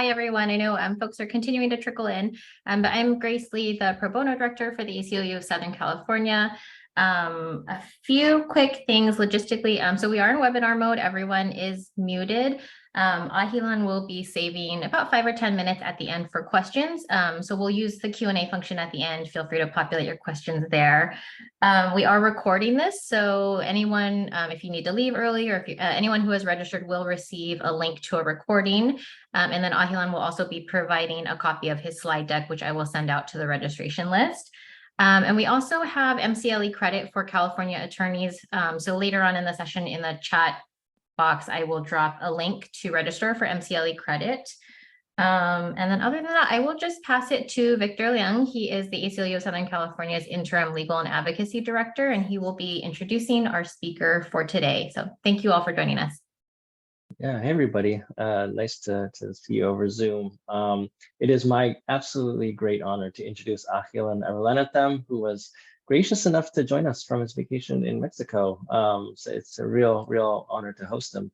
Hi, everyone. I know folks are continuing to trickle in, but I'm Grace Lee, the Pro Bono Director for the ACLU of Southern California. A few quick things logistically. So we are in webinar mode. Everyone is muted. Ahilan will be saving about 5 or 10 minutes at the end for questions. So we'll use the Q&A function at the end. Feel free to populate your questions there. We are recording this, so anyone, if you need to leave early or if anyone who has registered will receive a link to a recording. And then Ahilan will also be providing a copy of his slide deck, which I will send out to the registration list. And we also have MCLE credit for California attorneys. So later on in the session in the chat box, I will drop a link to register for MCLE credit. And then other than that, I will just pass it to Victor Liang. He is the ACLU of Southern California's Interim Legal and Advocacy Director, and he will be introducing our speaker for today. So thank you all for joining us. Yeah, hey everybody. Nice to see you over Zoom. It is my absolutely great honor to introduce Ahilan Arulanathan, who was gracious enough to join us from his vacation in Mexico. So it's a real honor to host him.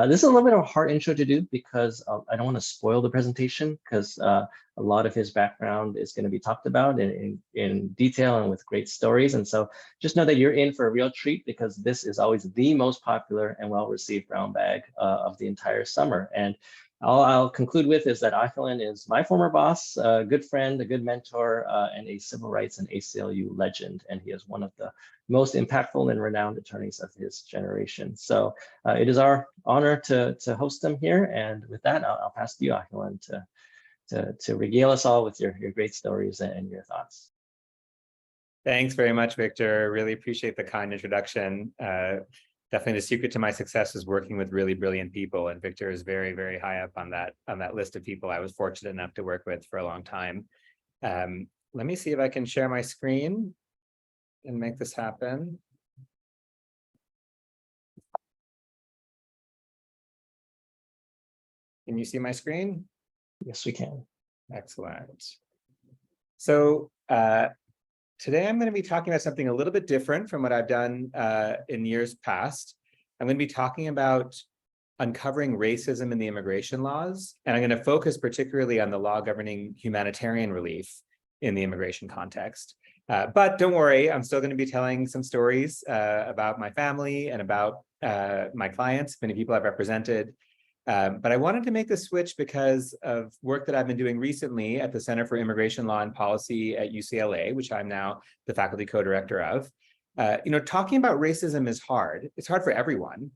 This is a little bit of a hard intro to do because I don't want to spoil the presentation because a lot of his background is going to be talked about in detail and with great stories. And so just know that you're in for a real treat because this is always the most popular and well-received brown bag of the entire summer. And all I'll conclude with is that Ahilan is my former boss, a good friend, a good mentor, and a civil rights and ACLU legend. And he is one of the most impactful and renowned attorneys of his generation. So it is our honor to host him here. And with that, I'll pass to you, Ahilan, to regale us all with your great stories and your thoughts. Thanks very much, Victor. Really appreciate the kind introduction. Definitely the secret to my success is working with really brilliant people, and Victor is very high up on that list of people I was fortunate enough to work with for a long time. Let me see if I can share my screen and make this happen. Can you see my screen? Yes, we can. Excellent. So today, I'm going to be talking about something a little bit different from what I've done in years past. I'm going to be talking about uncovering racism in the immigration laws, and I'm going to focus particularly on the law governing humanitarian relief in the immigration context. But don't worry, I'm still going to be telling some stories about my family and about my clients, many people I've represented. But I wanted to make the switch because of work that I've been doing recently at the Center for Immigration Law and Policy at UCLA, which I'm now the faculty co-director of. Talking about racism is hard. It's hard for everyone.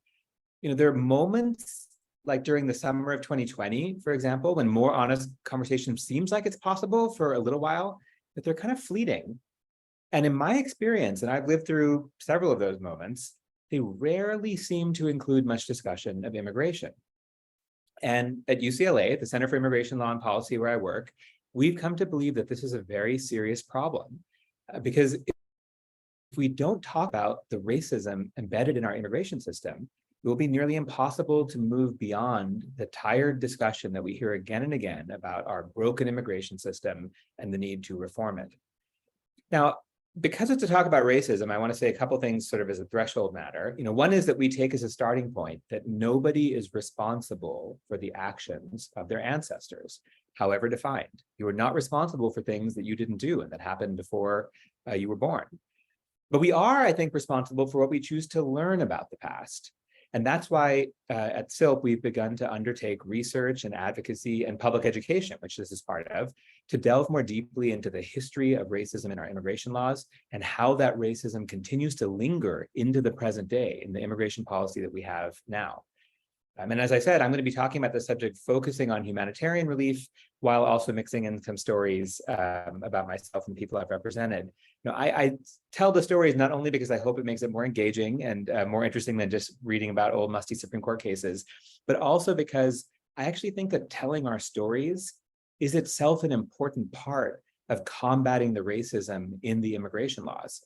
There are moments like during the summer of 2020, for example, when more honest conversation seems like it's possible for a little while, but they're kind of fleeting. And in my experience, and I've lived through several of those moments, they rarely seem to include much discussion of immigration. And at UCLA, at the Center for Immigration Law and Policy where I work, we've come to believe that this is a very serious problem because if we don't talk about the racism embedded in our immigration system, it will be nearly impossible to move beyond the tired discussion that we hear again and again about our broken immigration system and the need to reform it. Now, because it's to talk about racism, I want to say a couple things sort of as a threshold matter. One is that we take as a starting point that nobody is responsible for the actions of their ancestors, however defined. You are not responsible for things that you didn't do and that happened before you were born. But we are, I think, responsible for what we choose to learn about the past. And that's why at SILP, we've begun to undertake research and advocacy and public education, which this is part of, to delve more deeply into the history of racism in our immigration laws and how that racism continues to linger into the present day in the immigration policy that we have now. And as I said, I'm going to be talking about the subject focusing on humanitarian relief while also mixing in some stories about myself and people I've represented. I tell the stories not only because I hope it makes it more engaging and more interesting than just reading about old musty Supreme Court cases, but also because I actually think that telling our stories is itself an important part of combating the racism in the immigration laws.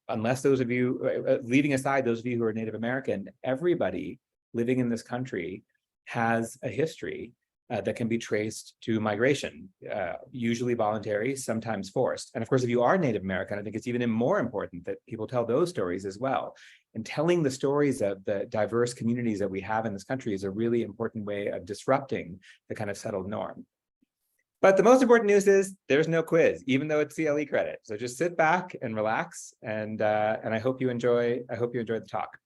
Unless those of you, leaving aside those of you who are Native American, everybody living in this country has a history that can be traced to migration, usually voluntary, sometimes forced. And of course, if you are Native American, I think it's even more important that people tell those stories as well. And telling the stories of the diverse communities that we have in this country is a really important way of disrupting the kind of settled norm. But the most important news is there's no quiz, even though it's CLE credit. So just sit back and relax, and I hope you enjoy the talk.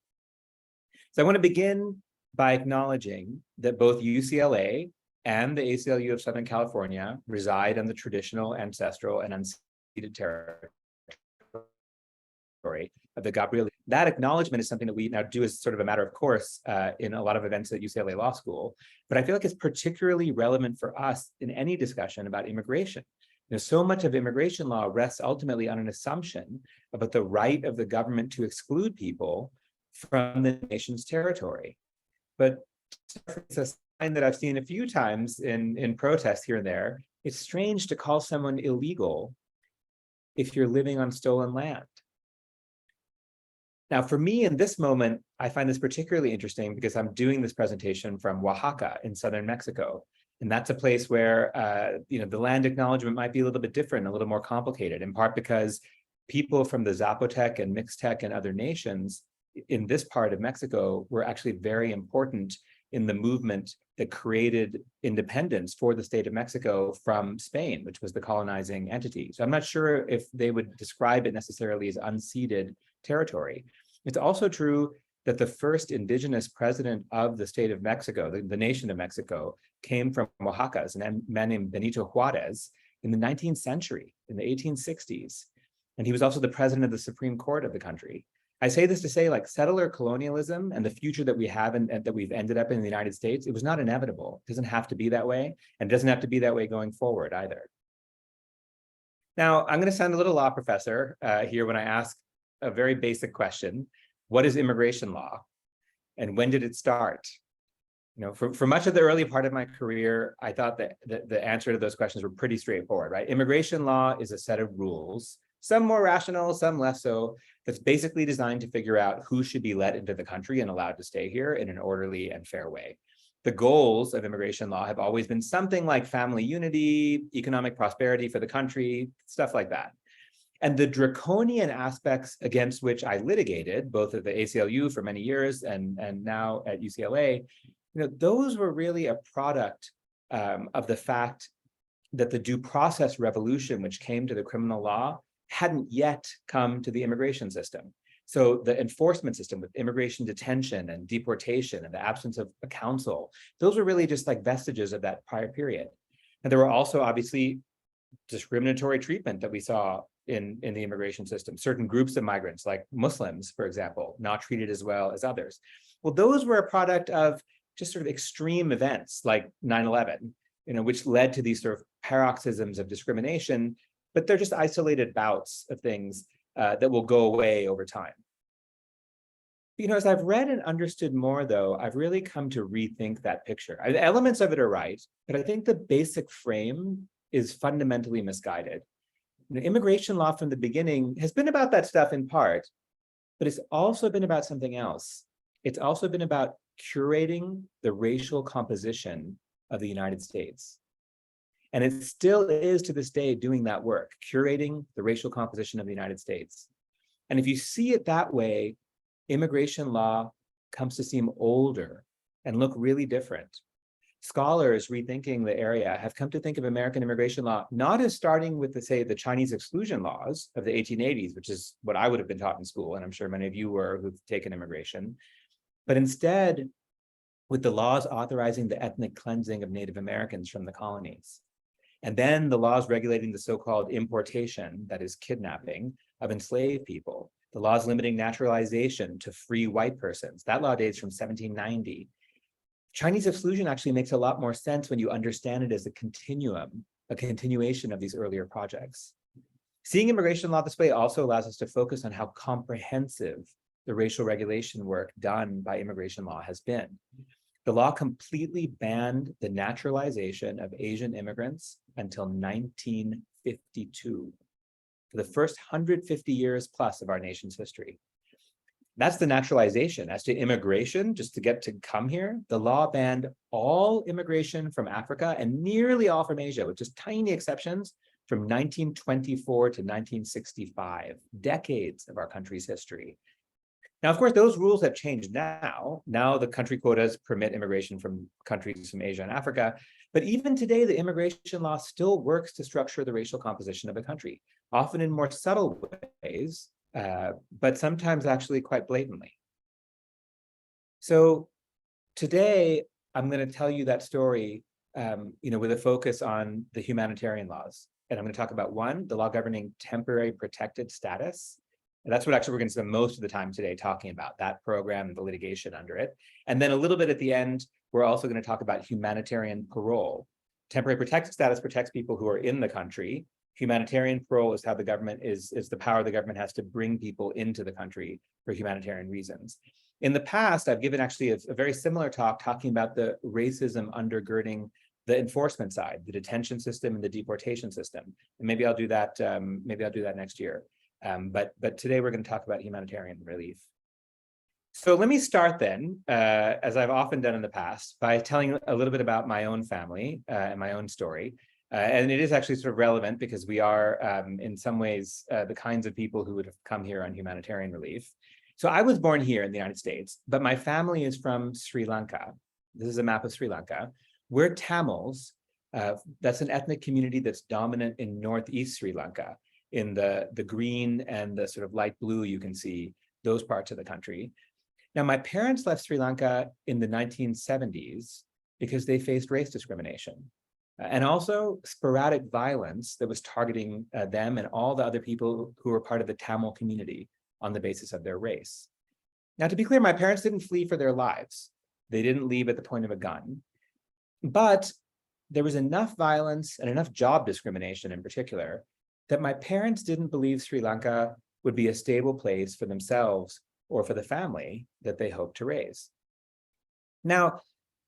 So I want to begin by acknowledging that both UCLA and the ACLU of Southern California reside on the traditional, ancestral, and unceded territory of the Gabriel. That acknowledgement is something that we now do as sort of a matter of course in a lot of events at UCLA Law School. But I feel like it's particularly relevant for us in any discussion about immigration. So much of immigration law rests ultimately on an assumption about the right of the government to exclude people from the nation's territory. But it's a sign that I've seen a few times in protests here and there. It's strange to call someone illegal if you're living on stolen land. Now, for me in this moment, I find this particularly interesting because I'm doing this presentation from Oaxaca in southern Mexico. And that's a place where the land acknowledgement might be a little bit different, a little more complicated, in part because people from the Zapotec and Mixtec and other nations in this part of Mexico were actually very important in the movement that created independence for the state of Mexico from Spain, which was the colonizing entity. So I'm not sure if they would describe it necessarily as unceded territory. It's also true that the first indigenous president of the state of Mexico, the nation of Mexico, came from Oaxaca, a man named Benito Juarez, in the 19th century, in the 1860s. And he was also the president of the Supreme Court of the country. I say this to say, like, settler colonialism and the future that we have and that we've ended up in the United States, it was not inevitable. It doesn't have to be that way, and it doesn't have to be that way going forward either. Now, I'm going to sound a little law professor here when I ask a very basic question. What is immigration law? And when did it start? For much of the early part of my career, I thought that the answer to those questions were pretty straightforward, right? Immigration law is a set of rules, some more rational, some less so, that's basically designed to figure out who should be let into the country and allowed to stay here in an orderly and fair way. The goals of immigration law have always been something like family unity, economic prosperity for the country, stuff like that. And the draconian aspects against which I litigated, both at the ACLU for many years and now at UCLA, those were really a product of the fact that the due process revolution, which came to the criminal law, hadn't yet come to the immigration system. So the enforcement system with immigration detention and deportation and the absence of a counsel, those were really just like vestiges of that prior period. And there were also obviously discriminatory treatment that we saw in the immigration system. Certain groups of migrants, like Muslims, for example, not treated as well as others. Well, those were a product of just sort of extreme events like 9/11, which led to these sort of paroxysms of discrimination, but they're just isolated bouts of things that will go away over time. As I've read and understood more, though, I've really come to rethink that picture. Elements of it are right, but I think the basic frame is fundamentally misguided. Immigration law from the beginning has been about that stuff in part, but it's also been about something else. It's also been about curating the racial composition of the United States. And it still is to this day doing that work, curating the racial composition of the United States. And if you see it that way, immigration law comes to seem older and look really different. Scholars rethinking the area have come to think of American immigration law not as starting with, the Chinese exclusion laws of the 1880s, which is what I would have been taught in school, and I'm sure many of you were who've taken immigration, but instead with the laws authorizing the ethnic cleansing of Native Americans from the colonies. And then the laws regulating the so-called importation, that is kidnapping, of enslaved people. The laws limiting naturalization to free white persons. That law dates from 1790. Chinese exclusion actually makes a lot more sense when you understand it as a continuum, a continuation of these earlier projects. Seeing immigration law this way also allows us to focus on how comprehensive the racial regulation work done by immigration law has been. The law completely banned the naturalization of Asian immigrants until 1952, for the first 150 years plus of our nation's history. That's the naturalization. As to immigration, just to get to come here, the law banned all immigration from Africa and nearly all from Asia, with just tiny exceptions from 1924 to 1965, decades of our country's history. Now, of course, those rules have changed now. Now the country quotas permit immigration from countries from Asia and Africa. But even today, the immigration law still works to structure the racial composition of a country, often in more subtle ways, but sometimes actually quite blatantly. So today, I'm going to tell you that story, with a focus on the humanitarian laws. And I'm going to talk about one, the law governing temporary protected status. And that's what actually we're going to spend most of the time today talking about, that program and the litigation under it. And then a little bit at the end, we're also going to talk about humanitarian parole. Temporary protected status protects people who are in the country. Humanitarian parole is how the government is the power the government has to bring people into the country for humanitarian reasons. In the past, I've given actually a very similar talk talking about the racism undergirding the enforcement side, the detention system and the deportation system. And maybe I'll do that. Next year. But today we're going to talk about humanitarian relief. So let me start then, as I've often done in the past, by telling a little bit about my own family and my own story. And it is actually sort of relevant because we are, in some ways, the kinds of people who would have come here on humanitarian relief. So I was born here in the United States, but my family is from Sri Lanka. This is a map of Sri Lanka. We're Tamils. That's an ethnic community that's dominant in northeast Sri Lanka. In the green and the sort of light blue, you can see those parts of the country. Now, my parents left Sri Lanka in the 1970s because they faced race discrimination and also sporadic violence that was targeting them and all the other people who were part of the Tamil community on the basis of their race. Now, to be clear, my parents didn't flee for their lives. They didn't leave at the point of a gun, but there was enough violence and enough job discrimination in particular that my parents didn't believe Sri Lanka would be a stable place for themselves or for the family that they hoped to raise. Now,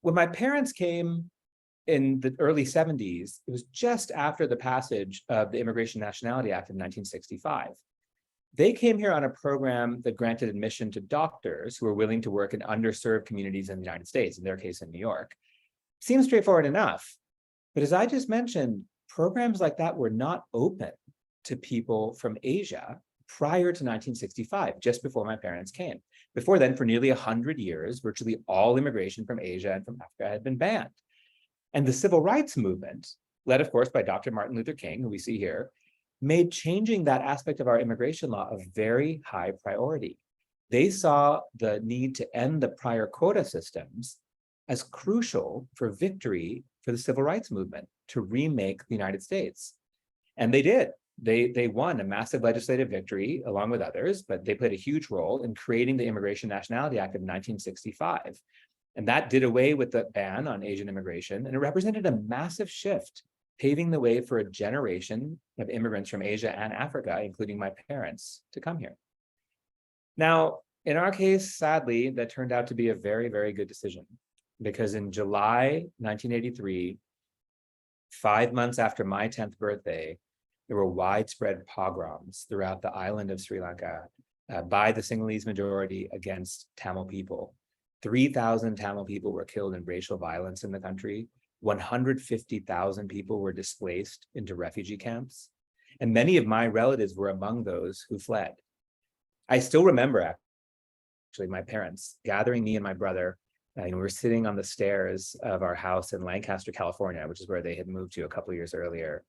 when my parents came in the early 70s, it was just after the passage of the Immigration Nationality Act of 1965. They came here on a program that granted admission to doctors who were willing to work in underserved communities in the United States, in their case in New York. Seems straightforward enough, but as I just mentioned, programs like that were not open to people from Asia prior to 1965, just before my parents came. Before then, for nearly 100 years, virtually all immigration from Asia and from Africa had been banned. And the civil rights movement, led of course by Dr. Martin Luther King, who we see here, made changing that aspect of our immigration law a very high priority. They saw the need to end the prior quota systems as crucial for victory for the civil rights movement to remake the United States. And they did. They won a massive legislative victory along with others, but they played a huge role in creating the Immigration Nationality Act of 1965. And that did away with the ban on Asian immigration, and it represented a massive shift, paving the way for a generation of immigrants from Asia and Africa, including my parents, to come here. Now, in our case, sadly, that turned out to be a very, very good decision, because in July 1983, 5 months after my 10th birthday, there were widespread pogroms throughout the island of Sri Lanka by the Sinhalese majority against Tamil people. 3,000 Tamil people were killed in racial violence in the country. 150,000 people were displaced into refugee camps. And many of my relatives were among those who fled. I still remember, actually, my parents gathering me and my brother. We were sitting on the stairs of our house in Lancaster, California, which is where they had moved to a couple of years earlier.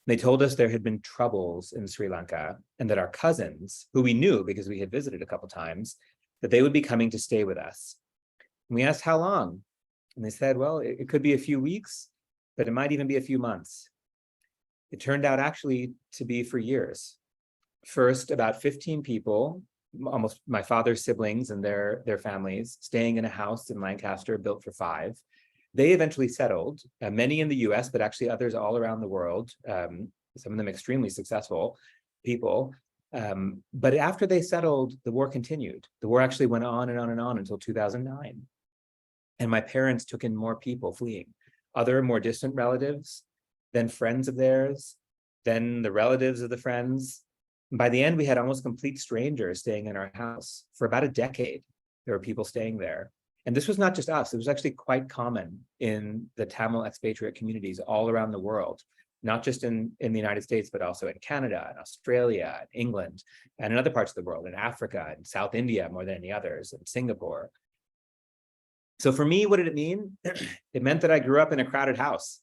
They told us there had been troubles in Sri Lanka and that our cousins, who we knew because we had visited a couple times, that they would be coming to stay with us. And we asked how long? And they said, well, it could be a few weeks, but it might even be a few months. It turned out actually to be for years. First, about 15 people, almost my father's siblings and their families, staying in a house in Lancaster built for 5. They eventually settled, many in the US, but actually others all around the world, some of them extremely successful people. But after they settled, the war continued. The war actually went on and on and on until 2009. And my parents took in more people fleeing, other more distant relatives, then friends of theirs, then the relatives of the friends. By the end, we had almost complete strangers staying in our house. For about a decade, there were people staying there. And this was not just us, it was actually quite common in the Tamil expatriate communities all around the world, not just in the United States, but also in Canada and Australia and England and in other parts of the world, in Africa and South India more than any others, and Singapore. So for me, what did it mean? It meant that I grew up in a crowded house.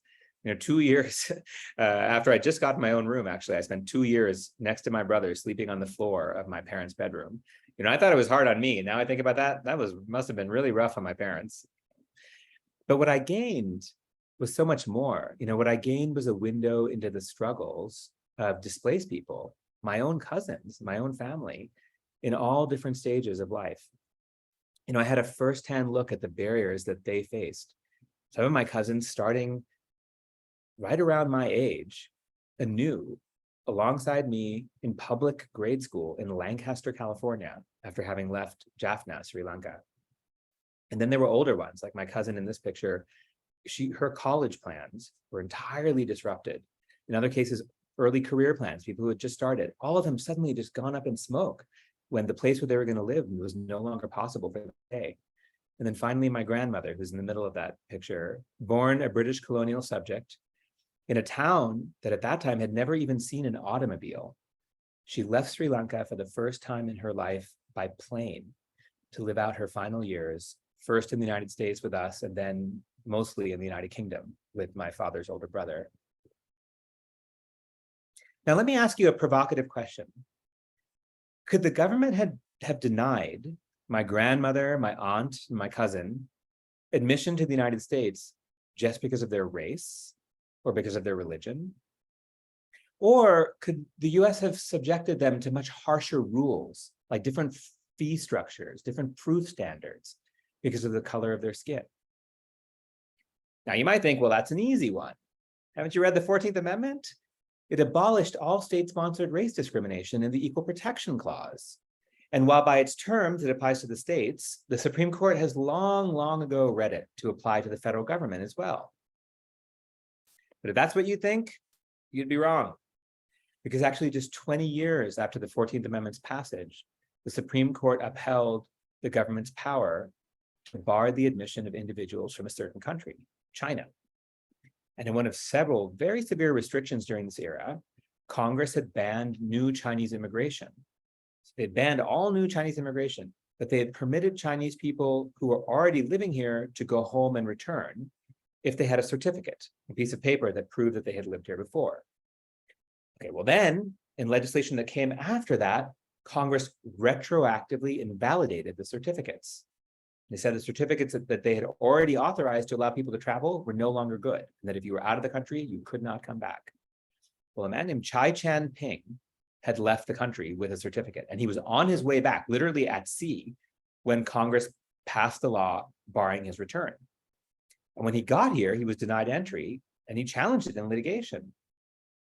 2 years after I just got my own room, actually, I spent 2 years next to my brother sleeping on the floor of my parents' bedroom. I thought it was hard on me. Now I think about that, must have been really rough on my parents. But what I gained was so much more. What I gained was a window into the struggles of displaced people, my own cousins, my own family, in all different stages of life. I had a firsthand look at the barriers that they faced. Some of my cousins starting right around my age, anew, alongside me in public grade school in Lancaster, California, after having left Jaffna, Sri Lanka. And then there were older ones, like my cousin in this picture. Her college plans were entirely disrupted. In other cases, early career plans, people who had just started, all of them suddenly just gone up in smoke when the place where they were going to live was no longer possible for them to stay. And then finally, my grandmother, who's in the middle of that picture, born a British colonial subject in a town that at that time had never even seen an automobile. She left Sri Lanka for the first time in her life by plane to live out her final years, first in the United States with us, and then mostly in the United Kingdom with my father's older brother. Now, let me ask you a provocative question. Could the government have denied my grandmother, my aunt, and my cousin admission to the United States just because of their race or because of their religion? Or could the US have subjected them to much harsher rules, like different fee structures, different proof standards, because of the color of their skin? Now, you might think, well, that's an easy one. Haven't you read the 14th Amendment? It abolished all state-sponsored race discrimination in the Equal Protection Clause. And while by its terms it applies to the states, the Supreme Court has long, long ago read it to apply to the federal government as well. But if that's what you think, you'd be wrong. Because actually just 20 years after the 14th Amendment's passage, the Supreme Court upheld the government's power to bar the admission of individuals from a certain country, China. And in one of several very severe restrictions during this era, Congress had banned new Chinese immigration. So they had banned all new Chinese immigration, but they had permitted Chinese people who were already living here to go home and return if they had a certificate, a piece of paper that proved that they had lived here before. Okay, well then, in legislation that came after that, Congress retroactively invalidated the certificates. They said the certificates that they had already authorized to allow people to travel were no longer good, and that if you were out of the country, you could not come back. Well, a man named Chai Chan-ping had left the country with a certificate, and he was on his way back, literally at sea, when Congress passed the law barring his return. And when he got here, he was denied entry, and he challenged it in litigation.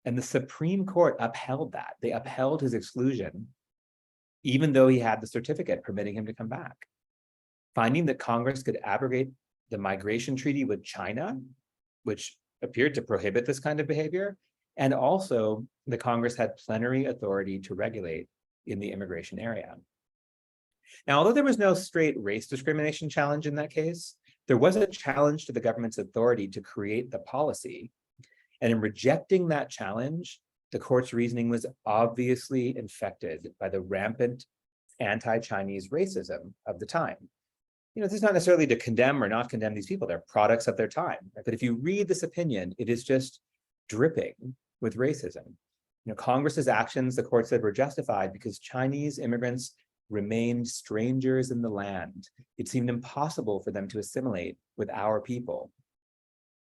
And the Supreme Court upheld that. They upheld his exclusion, even though he had the certificate permitting him to come back, finding that Congress could abrogate the migration treaty with China, which appeared to prohibit this kind of behavior, and also the Congress had plenary authority to regulate in the immigration area. Now, although there was no straight race discrimination challenge in that case, there was a challenge to the government's authority to create the policy. And in rejecting that challenge, the court's reasoning was obviously infected by the rampant anti-Chinese racism of the time. This is not necessarily to condemn or not condemn these people. They're products of their time. But if you read this opinion, it is just dripping with racism. Congress's actions, the court said, were justified because Chinese immigrants remained strangers in the land. It seemed impossible for them to assimilate with our people.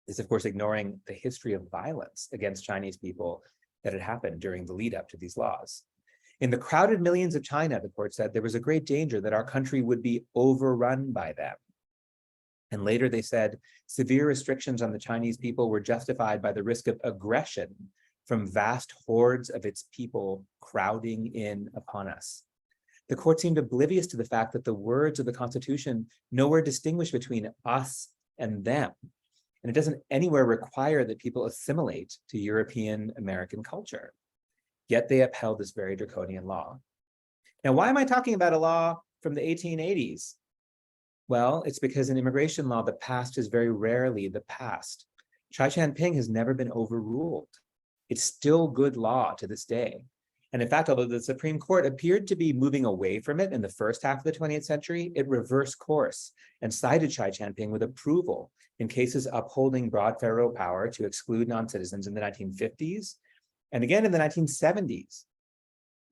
This, of course, ignoring the history of violence against Chinese people that had happened during the lead up to these laws. In the crowded millions of China, the court said, there was a great danger that our country would be overrun by them. And later they said, severe restrictions on the Chinese people were justified by the risk of aggression from vast hordes of its people crowding in upon us. The court seemed oblivious to the fact that the words of the Constitution nowhere distinguish between us and them. And it doesn't anywhere require that people assimilate to European American culture. yet they upheld this very draconian law. Now, why am I talking about a law from the 1880s? Well, it's because in immigration law, the past is very rarely the past. Chai Chan-ping has never been overruled. It's still good law to this day. And in fact, although the Supreme Court appeared to be moving away from it in the first half of the 20th century, it reversed course and cited Chai Chan-ping with approval in cases upholding broad federal power to exclude non-citizens in the 1950s and again in the 1970s.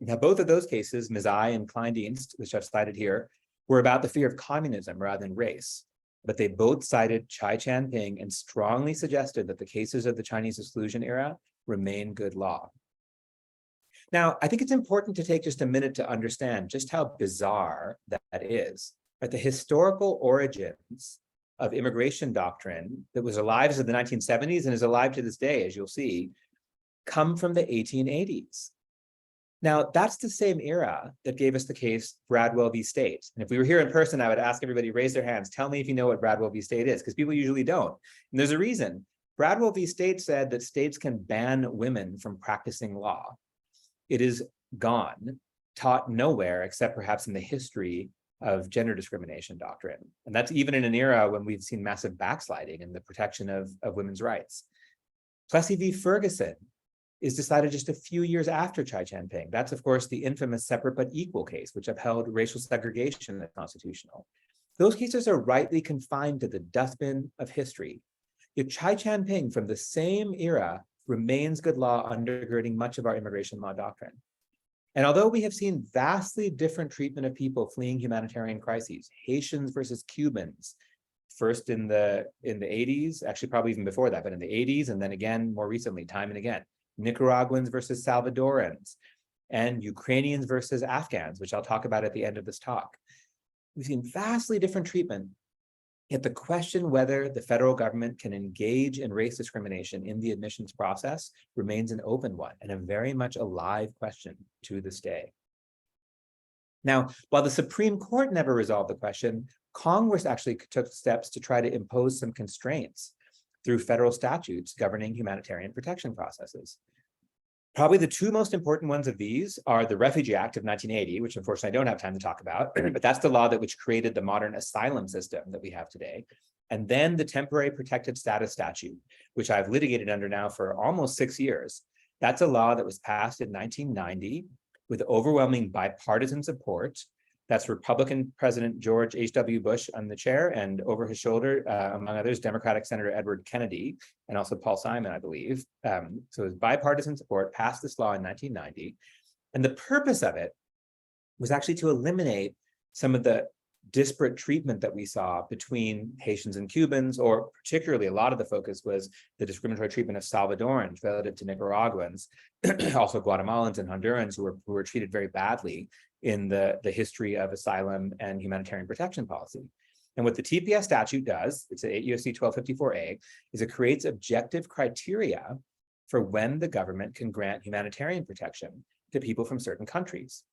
Now, both of those cases, Mizai and Kleindienst, which I've cited here, were about the fear of communism rather than race. But they both cited Chai Chan-ping and strongly suggested that the cases of the Chinese exclusion era remain good law. Now, I think it's important to take just a minute to understand just how bizarre that is. Right? The historical origins of immigration doctrine that was alive as of the 1970s and is alive to this day, as you'll see, come from the 1880s. Now, that's the same era that gave us the case Bradwell v. State. And if we were here in person, I would ask everybody to raise their hands. Tell me if you know what Bradwell v. State is, because people usually don't. And there's a reason. Bradwell v. State said that states can ban women from practicing law. It is gone, taught nowhere except perhaps in the history of gender discrimination doctrine. And that's even in an era when we've seen massive backsliding in the protection of women's rights. Plessy v. Ferguson is decided just a few years after Chai Chan-ping. That's, of course, the infamous separate but equal case, which upheld racial segregation as constitutional. Those cases are rightly confined to the dustbin of history. Yet Chai Chan-ping from the same era remains good law undergirding much of our immigration law doctrine. And although we have seen vastly different treatment of people fleeing humanitarian crises, Haitians versus Cubans, first in the 80s, actually probably even before that, but in the 80s, and then again, more recently, time and again, Nicaraguans versus Salvadorans, and Ukrainians versus Afghans, which I'll talk about at the end of this talk. We've seen vastly different treatment, yet the question whether the federal government can engage in race discrimination in the admissions process remains an open one and a very much alive question to this day. Now, while the Supreme Court never resolved the question, Congress actually took steps to try to impose some constraints through federal statutes governing humanitarian protection processes. Probably the two most important ones of these are the Refugee Act of 1980, which unfortunately I don't have time to talk about, but that's the law which created the modern asylum system that we have today. And then the Temporary Protected Status Statute, which I've litigated under now for almost 6 years. That's a law that was passed in 1990 with overwhelming bipartisan support. That's Republican President George H.W. Bush on the chair, and over his shoulder, among others, Democratic Senator Edward Kennedy, and also Paul Simon, I believe. So it was bipartisan support, passed this law in 1990. And the purpose of it was actually to eliminate some of the disparate treatment that we saw between Haitians and Cubans, or particularly a lot of the focus was the discriminatory treatment of Salvadorans relative to Nicaraguans, also Guatemalans and Hondurans who were treated very badly in the history of asylum and humanitarian protection policy. And what the TPS statute does, it's 8 U.S.C. 1254A, is it creates objective criteria for when the government can grant humanitarian protection to people from certain countries.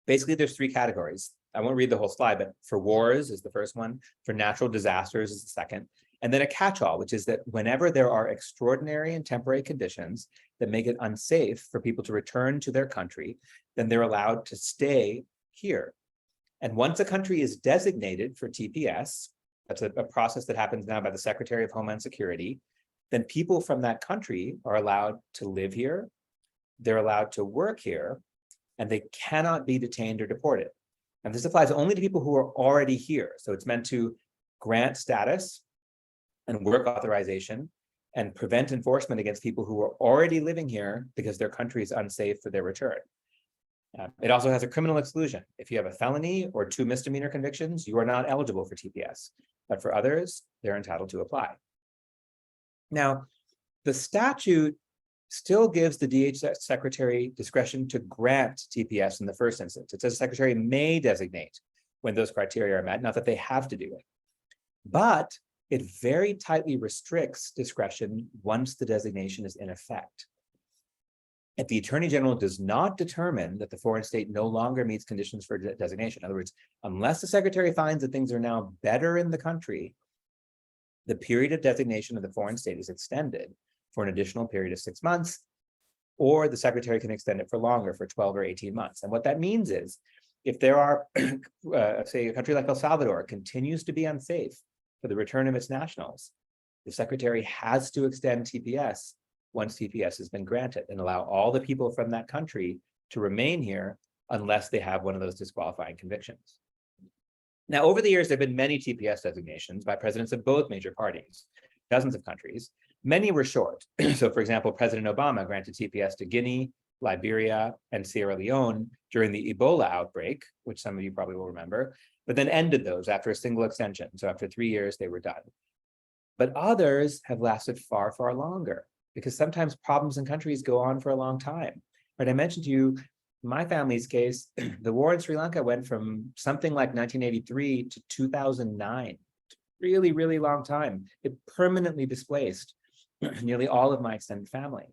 Basically, there's 3 categories. I won't read the whole slide, but for wars is the first one, for natural disasters is the second, and then a catch-all, which is that whenever there are extraordinary and temporary conditions that make it unsafe for people to return to their country, then they're allowed to stay here. And once a country is designated for TPS, that's a process that happens now by the Secretary of Homeland Security, then people from that country are allowed to live here, they're allowed to work here, and they cannot be detained or deported. And this applies only to people who are already here. So it's meant to grant status and work authorization and prevent enforcement against people who are already living here because their country is unsafe for their return. It also has a criminal exclusion. If you have a felony or 2 misdemeanor convictions, you are not eligible for TPS, but for others, they're entitled to apply. Now, the statute still gives the DHS secretary discretion to grant TPS in the first instance. It says the secretary may designate when those criteria are met, not that they have to do it. But it very tightly restricts discretion once the designation is in effect. If the Attorney General does not determine that the foreign state no longer meets conditions for designation, in other words, unless the secretary finds that things are now better in the country, the period of designation of the foreign state is extended for an additional period of 6 months. or the secretary can extend it for longer, for 12 or 18 months. And what that means is, if there are, say, a country like El Salvador continues to be unsafe for the return of its nationals, the secretary has to extend TPS once TPS has been granted and allow all the people from that country to remain here unless they have one of those disqualifying convictions. Now, over the years, there have been many TPS designations by presidents of both major parties, dozens of countries. Many were short. So, for example, President Obama granted TPS to Guinea, Liberia, and Sierra Leone during the Ebola outbreak, which some of you probably will remember, but then ended those after a single extension. So after 3 years, they were done. But others have lasted far, far longer, because sometimes problems in countries go on for a long time. Right? I mentioned to you, my family's case, the war in Sri Lanka went from something like 1983 to 2009. Really, really long time. It permanently displaced nearly all of my extended family.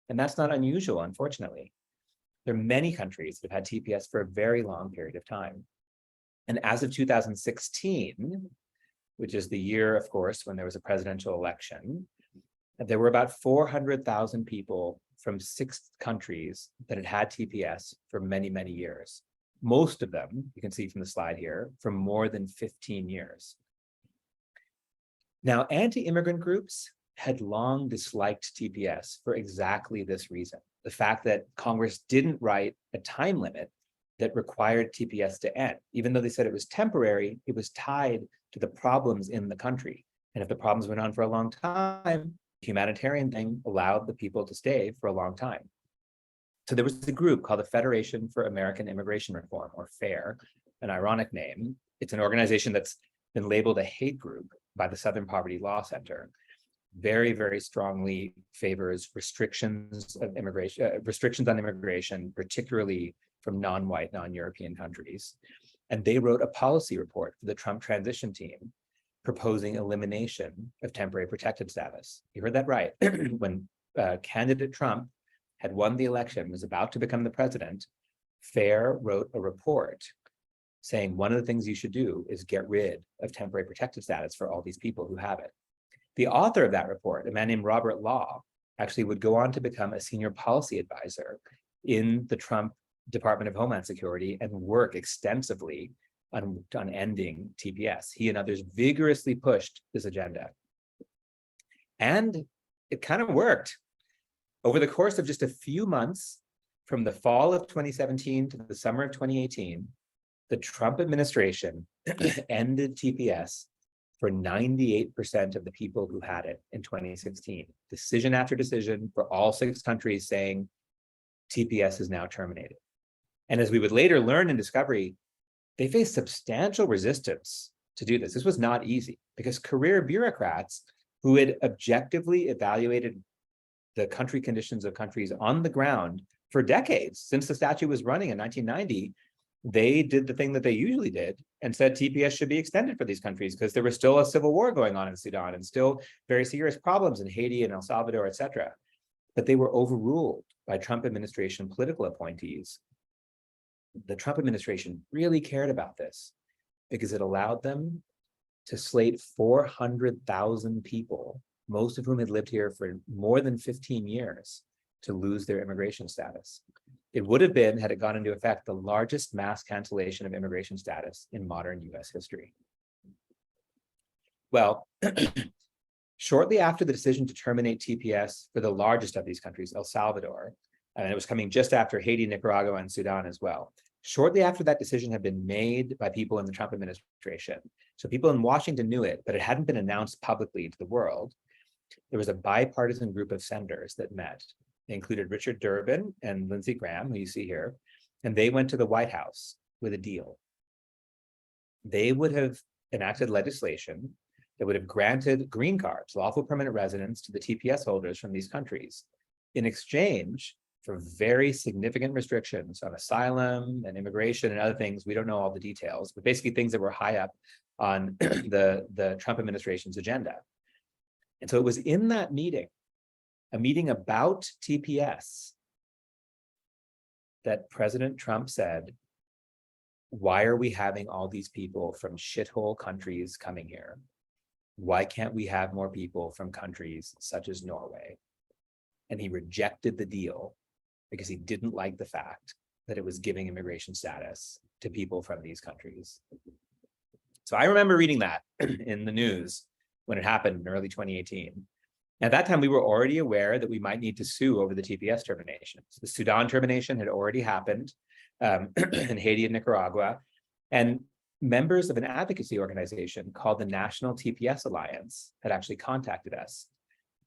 And that's not unusual, unfortunately. There are many countries that have had TPS for a very long period of time. And as of 2016, which is the year, of course, when there was a presidential election, there were about 400,000 people from 6 countries that had had TPS for many, many years. Most of them, you can see from the slide here, for more than 15 years. Now, anti-immigrant groups had long disliked TPS for exactly this reason. The fact that Congress didn't write a time limit that required TPS to end. Even though they said it was temporary, it was tied to the problems in the country. And if the problems went on for a long time, the humanitarian thing allowed the people to stay for a long time. So there was a group called the Federation for American Immigration Reform, or FAIR, an ironic name. It's an organization that's been labeled a hate group by the Southern Poverty Law Center. Very, very strongly favors restrictions of immigration, restrictions on immigration, particularly from non-white, non-European countries. And they wrote a policy report for the Trump transition team proposing elimination of temporary protected status. You heard that right. When candidate Trump had won the election, was about to become the president, FAIR wrote a report saying one of the things you should do is get rid of temporary protected status for all these people who have it. The author of that report, a man named Robert Law, actually would go on to become a senior policy advisor in the Trump Department of Homeland Security and work extensively on ending TPS. He and others vigorously pushed this agenda. And it kind of worked. Over the course of just a few months, from the fall of 2017 to the summer of 2018, the Trump administration ended TPS for 98% of the people who had it in 2016. Decision after decision for all 6 countries saying TPS is now terminated. And as we would later learn in Discovery, they faced substantial resistance to do this. This was not easy because career bureaucrats who had objectively evaluated the country conditions of countries on the ground for decades, since the statute was running in 1990, they did the thing that they usually did and said TPS should be extended for these countries because there was still a civil war going on in Sudan and still very serious problems in Haiti and El Salvador, et cetera. But they were overruled by Trump administration political appointees. The Trump administration really cared about this because it allowed them to slate 400,000 people, most of whom had lived here for more than 15 years, to lose their immigration status. It would have been, had it gone into effect, the largest mass cancellation of immigration status in modern US history. Well, shortly after the decision to terminate TPS for the largest of these countries, El Salvador, and it was coming just after Haiti, Nicaragua, and Sudan as well. Shortly after that decision had been made by people in the Trump administration, so people in Washington knew it, but it hadn't been announced publicly to the world, there was a bipartisan group of senators that met. They included Richard Durbin and Lindsey Graham, who you see here, and they went to the White House with a deal. They would have enacted legislation that would have granted green cards, lawful permanent residence, to the TPS holders from these countries in exchange for very significant restrictions on asylum and immigration and other things. We don't know all the details, but basically things that were high up on the Trump administration's agenda. And so it was in that meeting, a meeting about TPS, that President Trump said, why are we having all these people from shithole countries coming here? Why can't we have more people from countries such as Norway? And he rejected the deal because he didn't like the fact that it was giving immigration status to people from these countries. So I remember reading that in the news when it happened in early 2018. At that time, we were already aware that we might need to sue over the TPS terminations. The Sudan termination had already happened in Haiti and Nicaragua. And members of an advocacy organization called the National TPS Alliance had actually contacted us,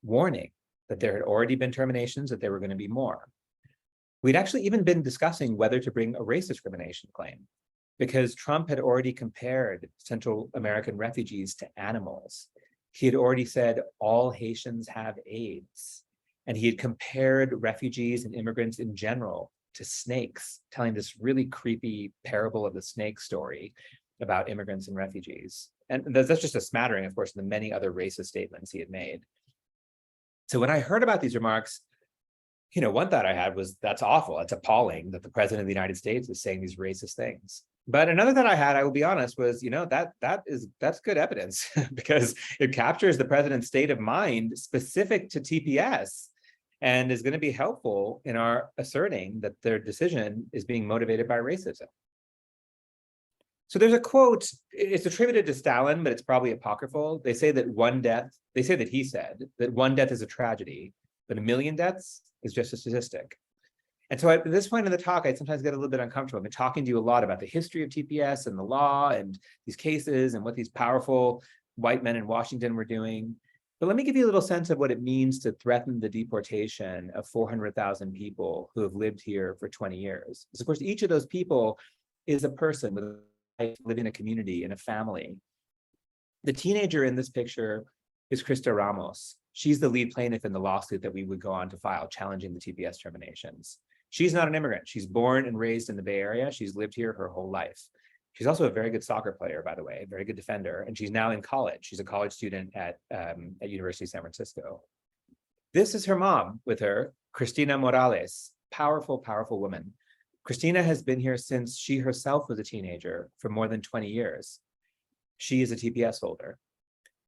warning that there had already been terminations, that there were going to be more. We'd actually even been discussing whether to bring a race discrimination claim, because Trump had already compared Central American refugees to animals. He had already said all Haitians have AIDS, and he had compared refugees and immigrants in general to snakes, telling this really creepy parable of the snake story about immigrants and refugees. And that's just a smattering, of course, of the many other racist statements he had made. So when I heard about these remarks, one thought I had was, that's awful. It's appalling that the president of the United States is saying these racist things. But another thought I had, I will be honest, was, that's good evidence because it captures the president's state of mind specific to TPS and is going to be helpful in our asserting that their decision is being motivated by racism. So there's a quote, it's attributed to Stalin, but it's probably apocryphal. They say that he said that one death is a tragedy, but 1 million deaths is just a statistic. And so at this point in the talk, I sometimes get a little bit uncomfortable. I've been talking to you a lot about the history of TPS and the law and these cases and what these powerful white men in Washington were doing. But let me give you a little sense of what it means to threaten the deportation of 400,000 people who have lived here for 20 years. Because of course, each of those people is a person with a life, living in a community, in a family. The teenager in this picture is Christina Ramos. She's the lead plaintiff in the lawsuit that we would go on to file challenging the TPS terminations. She's not an immigrant. She's born and raised in the Bay Area. She's lived here her whole life. She's also a very good soccer player, by the way, very good defender, and she's now in college. She's a college student at University of San Francisco. This is her mom with her, Christina Morales, powerful, powerful woman. Christina has been here since she herself was a teenager for more than 20 years. She is a TPS holder.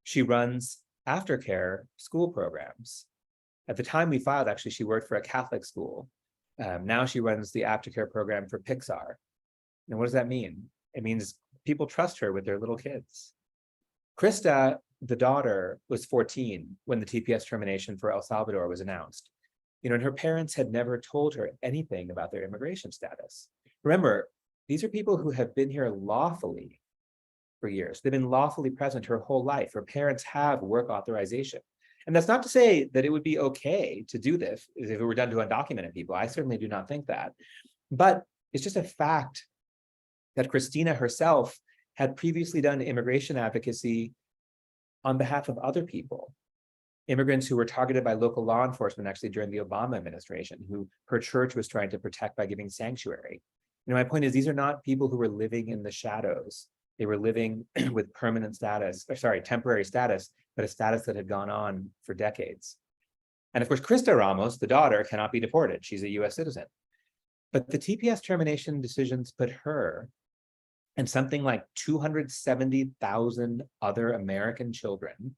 She runs aftercare school programs. At the time we filed, actually, she worked for a Catholic school. Now she runs the aftercare program for Pixar. And what does that mean? It means people trust her with their little kids. Krista, the daughter, was 14 when the TPS termination for El Salvador was announced. And her parents had never told her anything about their immigration status. Remember, these are people who have been here lawfully for years. They've been lawfully present her whole life. Her parents have work authorization. And that's not to say that it would be okay to do this if it were done to undocumented people. I certainly do not think that. But it's just a fact that Christina herself had previously done immigration advocacy on behalf of other people, immigrants who were targeted by local law enforcement actually during the Obama administration, who her church was trying to protect by giving sanctuary. My point is, these are not people who were living in the shadows. They were living with temporary status, but a status that had gone on for decades. And of course, Christina Ramos, the daughter, cannot be deported. She's a US citizen. But the TPS termination decisions put her and something like 270,000 other American children,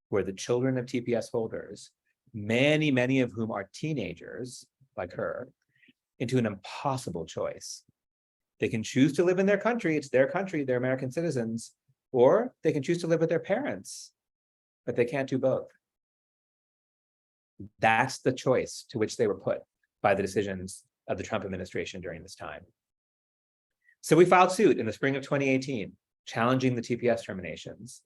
who are the children of TPS holders, many, many of whom are teenagers like her, into an impossible choice. They can choose to live in their country. It's their country, they're American citizens, or they can choose to live with their parents, but they can't do both. That's the choice to which they were put by the decisions of the Trump administration during this time. So we filed suit in the spring of 2018, challenging the TPS terminations.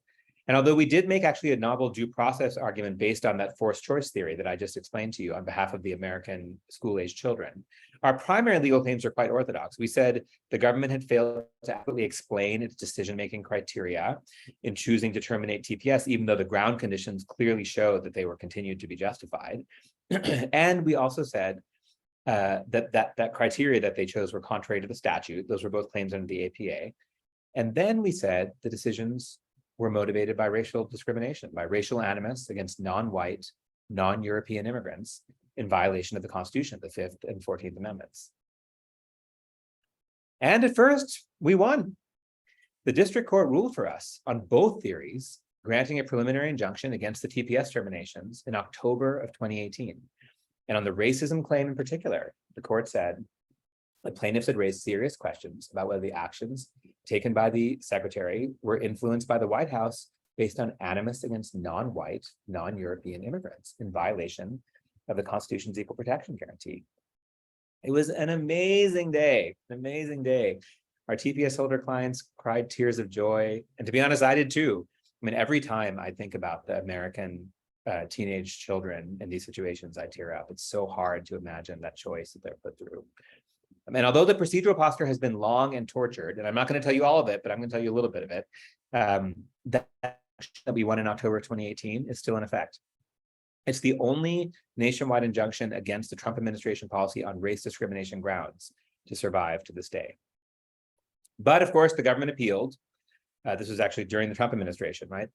And although we did make actually a novel due process argument based on that forced choice theory that I just explained to you on behalf of the American school-age children, our primary legal claims are quite orthodox. We said the government had failed to adequately explain its decision-making criteria in choosing to terminate TPS, even though the ground conditions clearly showed that they were continued to be justified. And we also said that criteria that they chose were contrary to the statute. Those were both claims under the APA. And then we said the decisions were motivated by racial discrimination, by racial animus against non-white, non-European immigrants in violation of the Constitution, the 5th and 14th Amendments. And at first, we won. The district court ruled for us on both theories, granting a preliminary injunction against the TPS terminations in October of 2018. And on the racism claim in particular, the court said the plaintiffs had raised serious questions about whether the actions taken by the secretary were influenced by the White House based on animus against non-white, non-European immigrants in violation of the Constitution's equal protection guarantee. It was an amazing day, an amazing day. Our TPS holder clients cried tears of joy. And to be honest, I did too. I mean, every time I think about the American teenage children in these situations, I tear up. It's so hard to imagine that choice that they're put through. And although the procedural posture has been long and tortured, and I'm not going to tell you all of it, but I'm going to tell you a little bit of it, that we won in October 2018 is still in effect. It's the only nationwide injunction against the Trump administration policy on race discrimination grounds to survive to this day. But of course, the government appealed. This was actually during the Trump administration, right?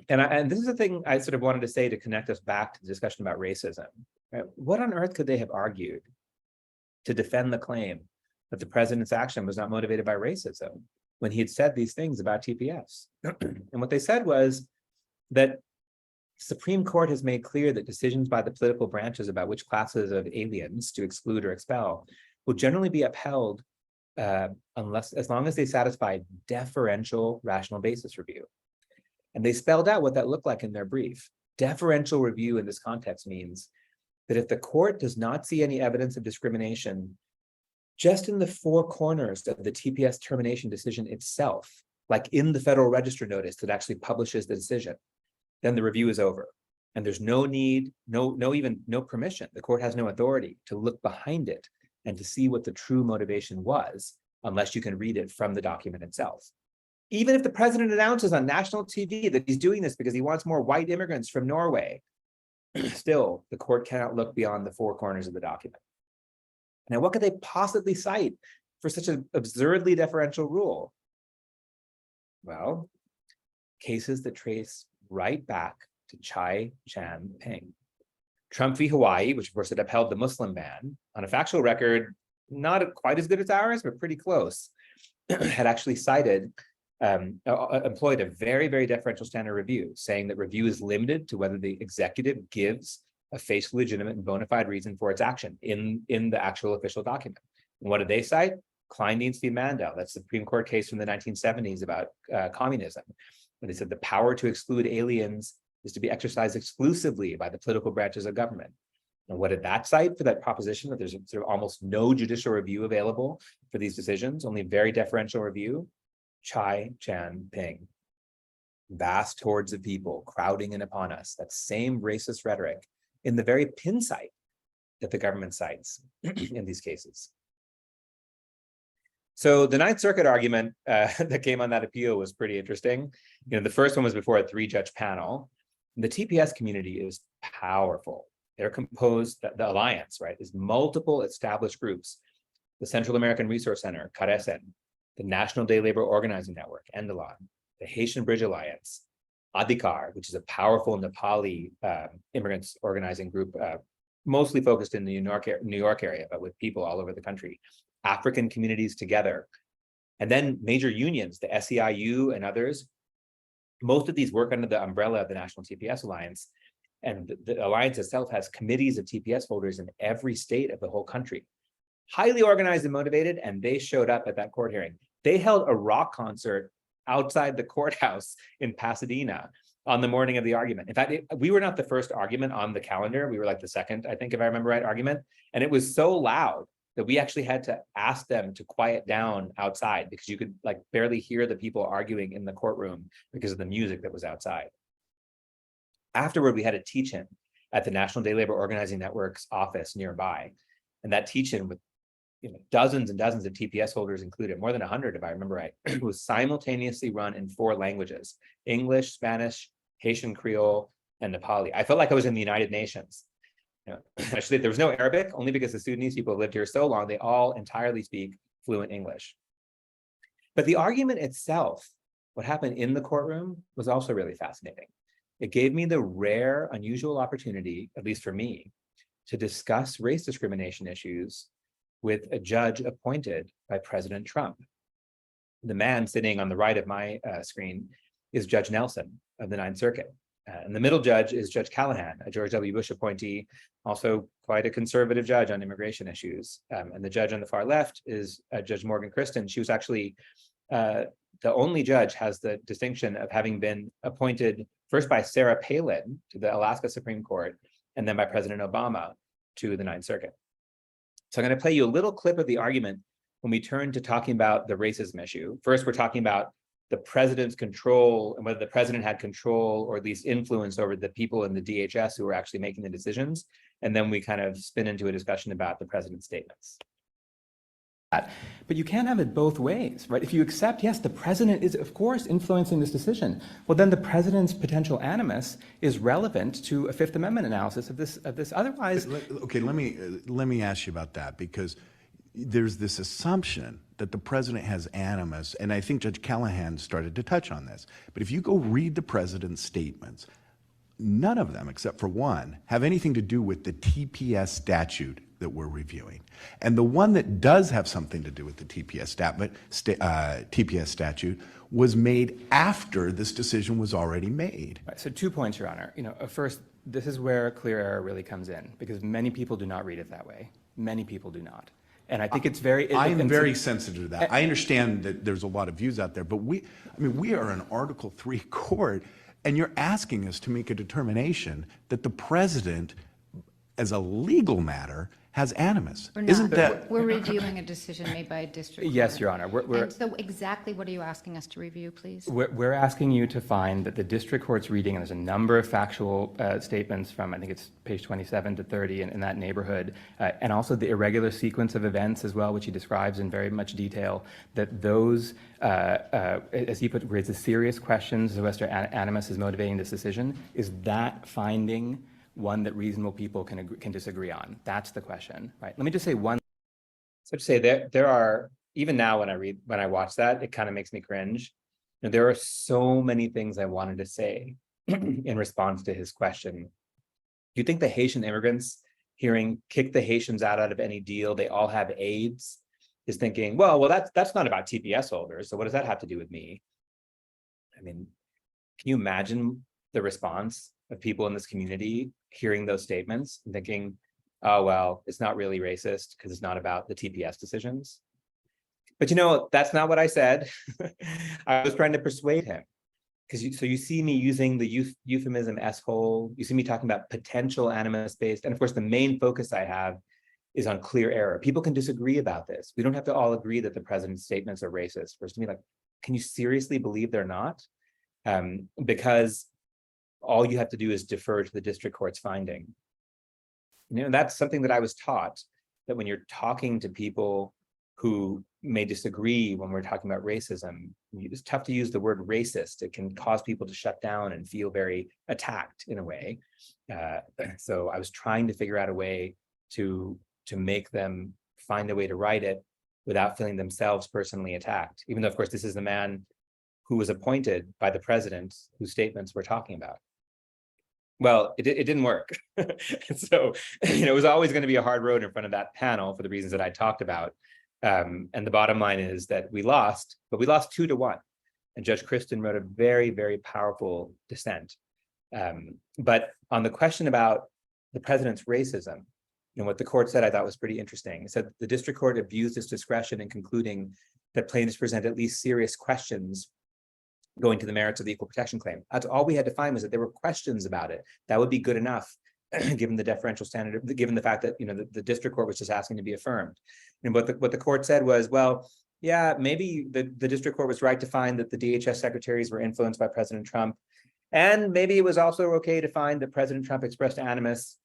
And this is the thing I sort of wanted to say to connect us back to the discussion about racism. Right? What on earth could they have argued to defend the claim that the president's action was not motivated by racism when he had said these things about TPS? And what they said was that Supreme Court has made clear that decisions by the political branches about which classes of aliens to exclude or expel will generally be upheld as long as they satisfy deferential rational basis review. And they spelled out what that looked like in their brief. Deferential review in this context means that if the court does not see any evidence of discrimination just in the four corners of the TPS termination decision itself, like in the Federal Register notice that actually publishes the decision, then the review is over. And there's no need, no permission. The court has no authority to look behind it and to see what the true motivation was, unless you can read it from the document itself. Even if the president announces on national TV that he's doing this because he wants more white immigrants from Norway, still, the court cannot look beyond the four corners of the document. Now, what could they possibly cite for such an absurdly deferential rule? Well, cases that trace right back to Chai Chan Ping. Trump v. Hawaii, which of course had upheld the Muslim ban, on a factual record, not quite as good as ours, but pretty close, had actually cited, employed a very, very deferential standard review, saying that review is limited to whether the executive gives a facially legitimate and bona fide reason for its action in the actual official document. And what did they cite? Kleindienst v. Mandel, that's the Supreme Court case from the 1970s about communism. And they said the power to exclude aliens is to be exercised exclusively by the political branches of government. And what did that cite for that proposition that there's sort of almost no judicial review available for these decisions, only very deferential review? Chai Chan Ping. Vast hordes of people crowding in upon us, that same racist rhetoric in the very pin site that the government cites in these cases. So the Ninth Circuit argument that came on that appeal was pretty interesting. You know, the first one was before a 3-judge panel. The TPS community is powerful. They're composed, the Alliance, right, is multiple established groups. The Central American Resource Center, CARECEN, the National Day Labor Organizing Network, NDALAN, the Haitian Bridge Alliance, Adhikar, which is a powerful Nepali immigrants organizing group, mostly focused in the New York area, but with people all over the country. African Communities Together, and then major unions, the SEIU and others. Most of these work under the umbrella of the National TPS Alliance, and the Alliance itself has committees of TPS holders in every state of the whole country. Highly organized and motivated, and they showed up at that court hearing. They held a rock concert outside the courthouse in Pasadena on the morning of the argument. In fact, we were not the first argument on the calendar. We were like the second, I think, if I remember right, argument. And it was so loud that we actually had to ask them to quiet down outside because you could like barely hear the people arguing in the courtroom because of the music that was outside. Afterward, we had a teach-in at the National Day Labor Organizing Network's office nearby. And that teach-in with dozens and dozens of TPS holders included, more than 100 if I remember right, was simultaneously run in 4 languages: English, Spanish, Haitian Creole, and Nepali. I felt like I was in the United Nations. Actually, there was no Arabic, only because the Sudanese people lived here so long, they all entirely speak fluent English. But the argument itself, what happened in the courtroom, was also really fascinating. It gave me the rare, unusual opportunity, at least for me, to discuss race discrimination issues with a judge appointed by President Trump. The man sitting on the right of my screen is Judge Nelson of the Ninth Circuit. And the middle judge is Judge Callahan, a George W. Bush appointee, also quite a conservative judge on immigration issues. And the judge on the far left is Judge Morgan Kristen. She was actually the only judge has the distinction of having been appointed first by Sarah Palin to the Alaska Supreme Court, and then by President Obama to the Ninth Circuit. So I'm going to play you a little clip of the argument when we turn to talking about the racism issue. First, we're talking about the president's control and whether the president had control or at least influence over the people in the DHS who were actually making the decisions. And then we kind of spin into a discussion about the president's statements. But you can't have it both ways, right? If you accept, yes, the president is, of course, influencing this decision, well, then the president's potential animus is relevant to a Fifth Amendment analysis of this. Otherwise, okay, let me ask you about that, because there's this assumption that the president has animus, and I think Judge Callahan started to touch on this. But if you go read the president's statements, none of them, except for one, have anything to do with the TPS statute that we're reviewing. And the one that does have something to do with the TPS statute was made after this decision was already made. right, so 2 points, Your Honor. First, this is where clear error really comes in, because many people do not read it that way. Many people do not. And I think it's very... I'm very sensitive to that. I understand that there's a lot of views out there, but we are an Article III court, and you're asking us to make a determination that the president, as a legal matter, has animus. We're not. Isn't that... We're reviewing a decision made by a district court. Yes, Your Honor. And so exactly what are you asking us to review, please? We're asking you to find that the district court's reading, and there's a number of factual statements from, I think it's page 27 to 30 in that neighborhood, and also the irregular sequence of events as well, which he describes in very much detail, that those, as he raises serious questions as to whether animus is motivating this decision. Is that finding one that reasonable people can disagree on? That's the question, right? Let me just say one. So to say there are, even now when I watch that, it kind of makes me cringe. There are so many things I wanted to say in response to his question. Do you think the Haitian immigrants hearing kick the Haitians out of any deal, they all have AIDS, is thinking, well, that's not about TPS holders, so what does that have to do with me? I mean, can you imagine the response of people in this community hearing those statements and thinking, oh, well, it's not really racist because it's not about the TPS decisions? But that's not what I said. I was trying to persuade him. So you see me using the euphemism S-hole, you see me talking about potential animus-based, and of course the main focus I have is on clear error. People can disagree about this. We don't have to all agree that the president's statements are racist. First to me, like, can you seriously believe they're not? Because all you have to do is defer to the district court's finding. That's something that I was taught, that when you're talking to people who may disagree when we're talking about racism, it's tough to use the word racist. It can cause people to shut down and feel very attacked in a way. So I was trying to figure out a way to make them find a way to write it without feeling themselves personally attacked, even though, of course, this is the man who was appointed by the president whose statements we're talking about. Well, it didn't work. So, it was always going to be a hard road in front of that panel for the reasons that I talked about. And the bottom line is that we lost, but we lost 2-1. And Judge Kristen wrote a very, very powerful dissent. But on the question about the president's racism, what the court said I thought was pretty interesting. It said the district court abused its discretion in concluding that plaintiffs present at least serious questions going to the merits of the equal protection claim. That's all we had to find, was that there were questions about it. That would be good enough, given the deferential standard, given the fact that the district court was just asking to be affirmed. And what the court said was, well, yeah, maybe the district court was right to find that the DHS secretaries were influenced by President Trump, and maybe it was also okay to find that President Trump expressed animus,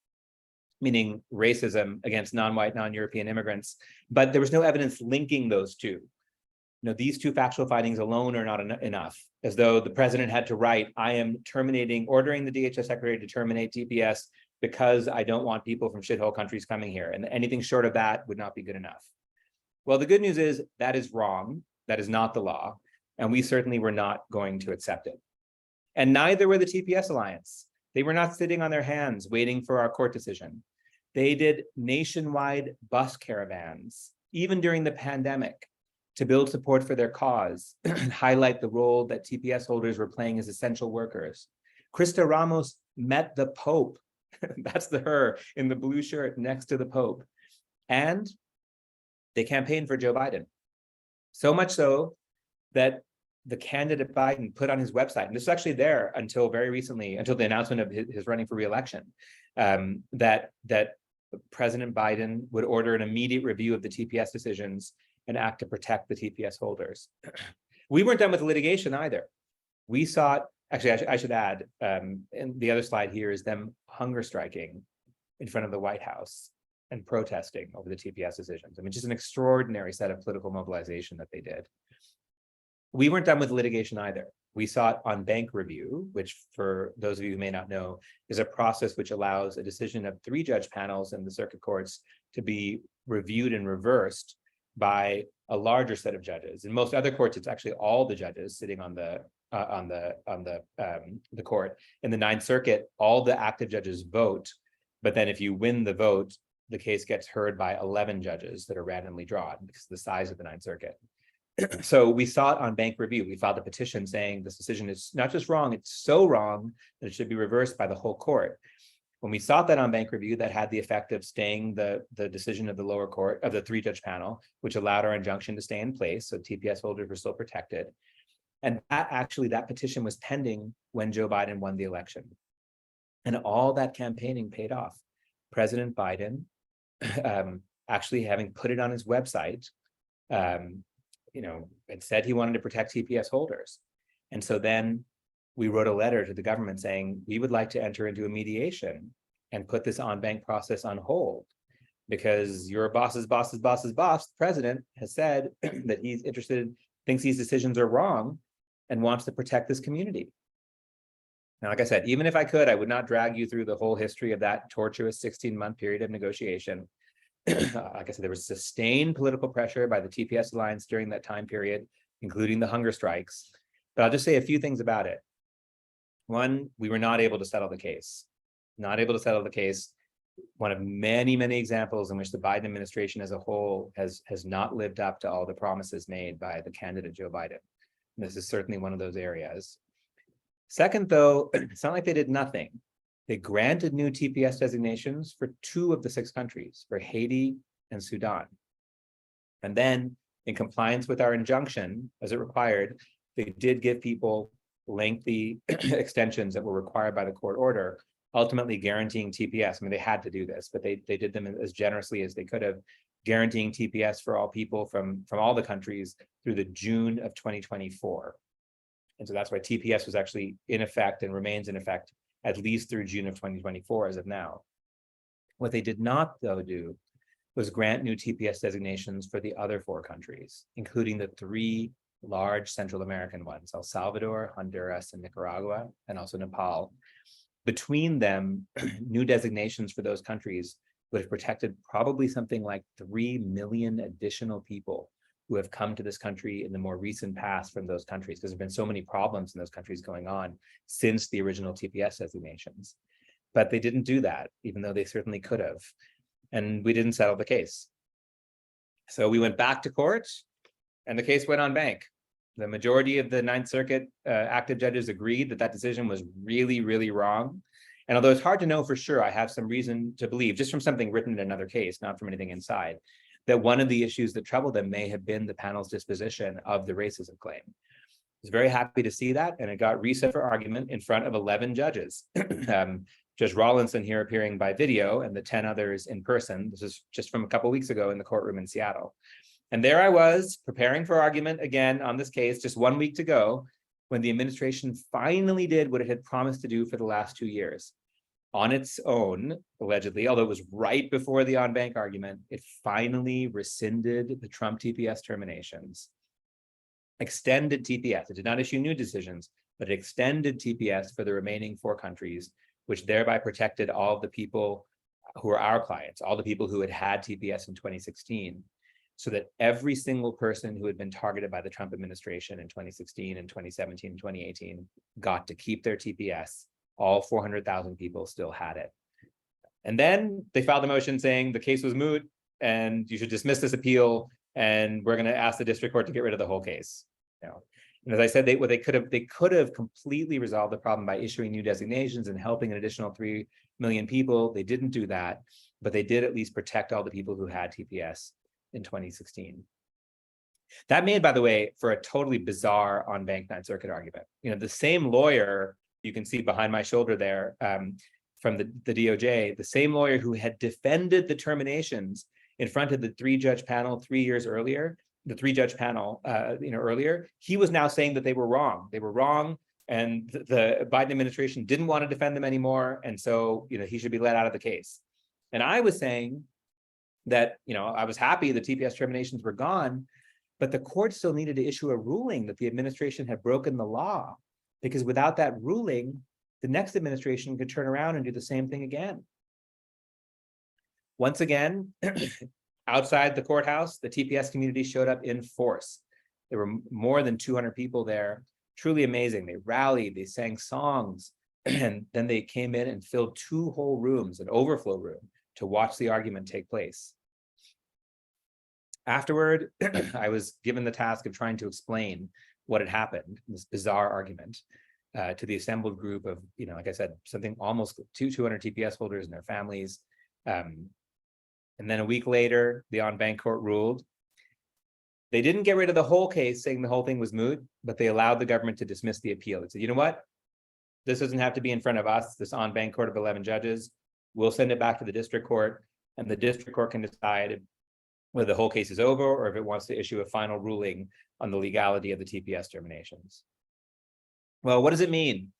meaning racism, against non-white, non-European immigrants, but there was no evidence linking those two. These two factual findings alone are not enough, as though the president had to write, I am ordering the DHS secretary to terminate TPS because I don't want people from shithole countries coming here. And anything short of that would not be good enough. Well, the good news is that is wrong. That is not the law. And we certainly were not going to accept it. And neither were the TPS Alliance. They were not sitting on their hands waiting for our court decision. They did nationwide bus caravans, even during the pandemic, to build support for their cause and highlight the role that TPS holders were playing as essential workers. Krista Ramos met the Pope. That's her in the blue shirt next to the Pope. And they campaigned for Joe Biden. So much so that the candidate Biden put on his website, and this is actually there until very recently, until the announcement of his running for re-election, that President Biden would order an immediate review of the TPS decisions and act to protect the TPS holders. We weren't done with the litigation either. We sought, actually, I should add, and the other slide here is them hunger striking in front of the White House and protesting over the TPS decisions. I mean, just an extraordinary set of political mobilization that they did. We weren't done with litigation either. We sought on bank review, which for those of you who may not know, is a process which allows a decision of 3 judge panels in the circuit courts to be reviewed and reversed by a larger set of judges. In most other courts, it's actually all the judges sitting on the court. In the Ninth Circuit, all the active judges vote, but then if you win the vote, the case gets heard by 11 judges that are randomly drawn because of the size of the Ninth Circuit. So we sought on bank review. We filed a petition saying this decision is not just wrong, it's so wrong that it should be reversed by the whole court. When we sought that on bank review, that had the effect of staying the decision of the lower court, of the 3-judge panel, which allowed our injunction to stay in place. So TPS holders were still protected. And that petition was pending when Joe Biden won the election. And all that campaigning paid off. President Biden, actually having put it on his website, and said he wanted to protect TPS holders. And so then we wrote a letter to the government saying, we would like to enter into a mediation and put this on-bank process on hold because your boss's boss, the president, has said that he's interested, thinks these decisions are wrong and wants to protect this community. Now, like I said, even if I could, I would not drag you through the whole history of that tortuous 16-month period of negotiation. Like I said, there was sustained political pressure by the TPS Alliance during that time period, including the hunger strikes. But I'll just say a few things about it. One, we were not able to settle the case. Not able to settle the case. One of many, many examples in which the Biden administration as a whole has not lived up to all the promises made by the candidate Joe Biden. And this is certainly one of those areas. Second, though, it's not like they did nothing. They granted new TPS designations for 2 of the 6 countries, for Haiti and Sudan. And then, in compliance with our injunction, as it required, they did give people lengthy extensions that were required by the court order, ultimately guaranteeing TPS. I mean, they had to do this, but they did them as generously as they could have, guaranteeing TPS for all people from all the countries through the June of 2024. And so that's why TPS was actually in effect and remains in effect at least through June of 2024 as of now. What they did not, though, do was grant new TPS designations for the other 4 countries, including the 3 large Central American ones, El Salvador, Honduras, and Nicaragua, and also Nepal. Between them, new designations for those countries would have protected probably something like 3 million additional people who have come to this country in the more recent past from those countries, because there have been so many problems in those countries going on since the original TPS designations. But they didn't do that, even though they certainly could have. And we didn't settle the case. So we went back to court and the case went on bank. The majority of the Ninth Circuit active judges agreed that that decision was really, really wrong. And although it's hard to know for sure, I have some reason to believe, just from something written in another case, not from anything inside, that one of the issues that troubled them may have been the panel's disposition of the racism claim. I was very happy to see that, and it got reset for argument in front of 11 judges. Judge Rawlinson here appearing by video and the 10 others in person. This is just from a couple of weeks ago in the courtroom in Seattle. And there I was preparing for argument again on this case, just 1 week to go, when the administration finally did what it had promised to do for the last 2 years. On its own, allegedly, although it was right before the on-bank argument, it finally rescinded the Trump TPS terminations, extended TPS. It did not issue new decisions, but it extended TPS for the remaining 4 countries, which thereby protected all of the people who are our clients, all the people who had TPS in 2016, so that every single person who had been targeted by the Trump administration in 2016 and 2017 and 2018 got to keep their TPS. All 400,000 people still had it. And then they filed a motion saying the case was moot and you should dismiss this appeal and we're going to ask the district court to get rid of the whole case. And as I said, they could have completely resolved the problem by issuing new designations and helping an additional 3 million people. They didn't do that, but they did at least protect all the people who had TPS in 2016. That made, by the way, for a totally bizarre on-bank Ninth Circuit argument. The same lawyer you can see behind my shoulder there from the DOJ, the same lawyer who had defended the terminations in front of the three-judge panel 3 years earlier, earlier, he was now saying that they were wrong. They were wrong, and the Biden administration didn't want to defend them anymore, and so he should be let out of the case. And I was saying that I was happy the TPS terminations were gone, but the court still needed to issue a ruling that the administration had broken the law, because without that ruling, the next administration could turn around and do the same thing again. Once again, outside the courthouse, the TPS community showed up in force. There were more than 200 people there, truly amazing. They rallied, they sang songs, and then they came in and filled 2 whole rooms, an overflow room, to watch the argument take place. Afterward, I was given the task of trying to explain what had happened, this bizarre argument, to the assembled group of, like I said, something almost 200 TPS holders and their families. And then a week later, the on-bank court ruled. They didn't get rid of the whole case, saying the whole thing was moot, but they allowed the government to dismiss the appeal. They said, you know what? This doesn't have to be in front of us, this on-bank court of 11 judges. We'll send it back to the district court, and the district court can decide whether the whole case is over or if it wants to issue a final ruling on the legality of the TPS terminations. Well, what does it mean?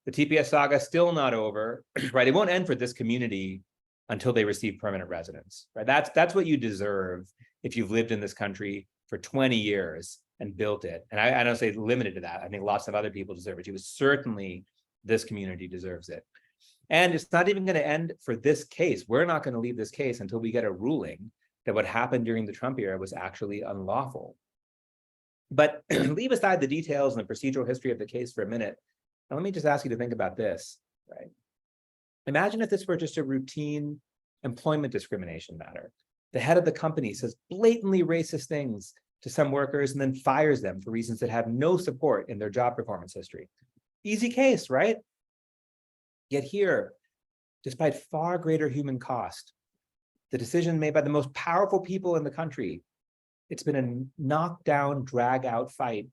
The TPS saga is still not over, right? It won't end for this community until they receive permanent residence, right? That's what you deserve if you've lived in this country for 20 years and built it. And I don't say limited to that. I think lots of other people deserve it too, but certainly this community deserves it. And it's not even going to end for this case. We're not going to leave this case until we get a ruling that what happened during the Trump era was actually unlawful. But leave aside the details and the procedural history of the case for a minute. And let me just ask you to think about this, right? Imagine if this were just a routine employment discrimination matter. The head of the company says blatantly racist things to some workers and then fires them for reasons that have no support in their job performance history. Easy case, right? Yet here, despite far greater human cost, the decision made by the most powerful people in the country, it's been a knockdown, drag-out fight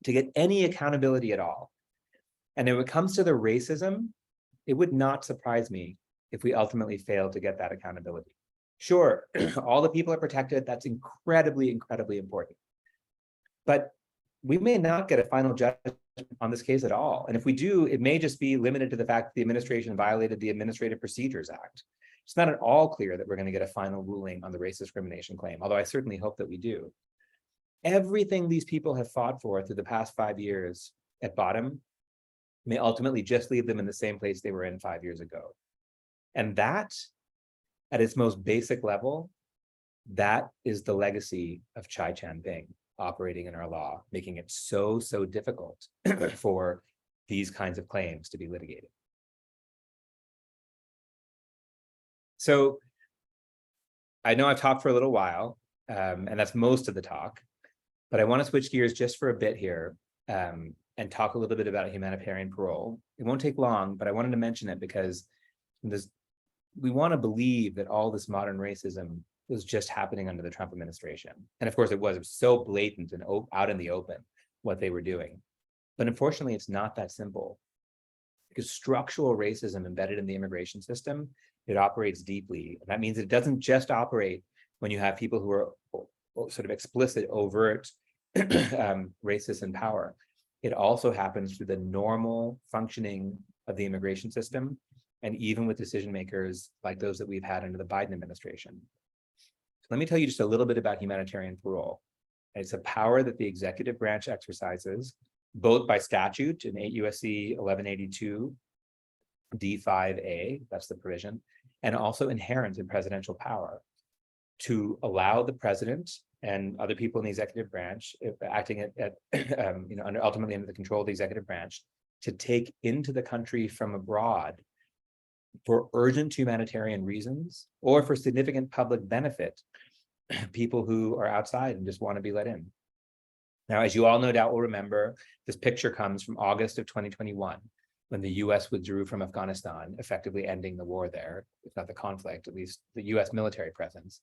to get any accountability at all. And when it comes to the racism, it would not surprise me if we ultimately fail to get that accountability. Sure, all the people are protected. That's incredibly, incredibly important. But we may not get a final judgment on this case at all. And if we do, it may just be limited to the fact that the administration violated the Administrative Procedures Act. It's not at all clear that we're going to get a final ruling on the race discrimination claim, although I certainly hope that we do. Everything these people have fought for through the past 5 years at bottom may ultimately just leave them in the same place they were in 5 years ago. And that, at its most basic level, that is the legacy of Chai Chan-Bing operating in our law, making it so, so difficult for these kinds of claims to be litigated. So I know I've talked for a little while, and that's most of the talk, but I want to switch gears just for a bit here and talk a little bit about humanitarian parole. It won't take long, but I wanted to mention it because we want to believe that all this modern racism was just happening under the Trump administration. And of course it was so blatant and out in the open what they were doing. But unfortunately, it's not that simple, because structural racism embedded in the immigration system, it operates deeply. And that means it doesn't just operate when you have people who are sort of explicit, overt racists in power. It also happens through the normal functioning of the immigration system, and even with decision makers like those that we've had under the Biden administration. So let me tell you just a little bit about humanitarian parole. It's a power that the executive branch exercises, both by statute in 8 U.S.C. 1182 D5A, that's the provision, and also inherent in presidential power, to allow the president and other people in the executive branch, acting ultimately under the control of the executive branch, to take into the country from abroad for urgent humanitarian reasons or for significant public benefit people who are outside and just want to be let in. Now, as you all no doubt will remember, this picture comes from August of 2021, when the US withdrew from Afghanistan, effectively ending the war there, if not the conflict, at least the US military presence.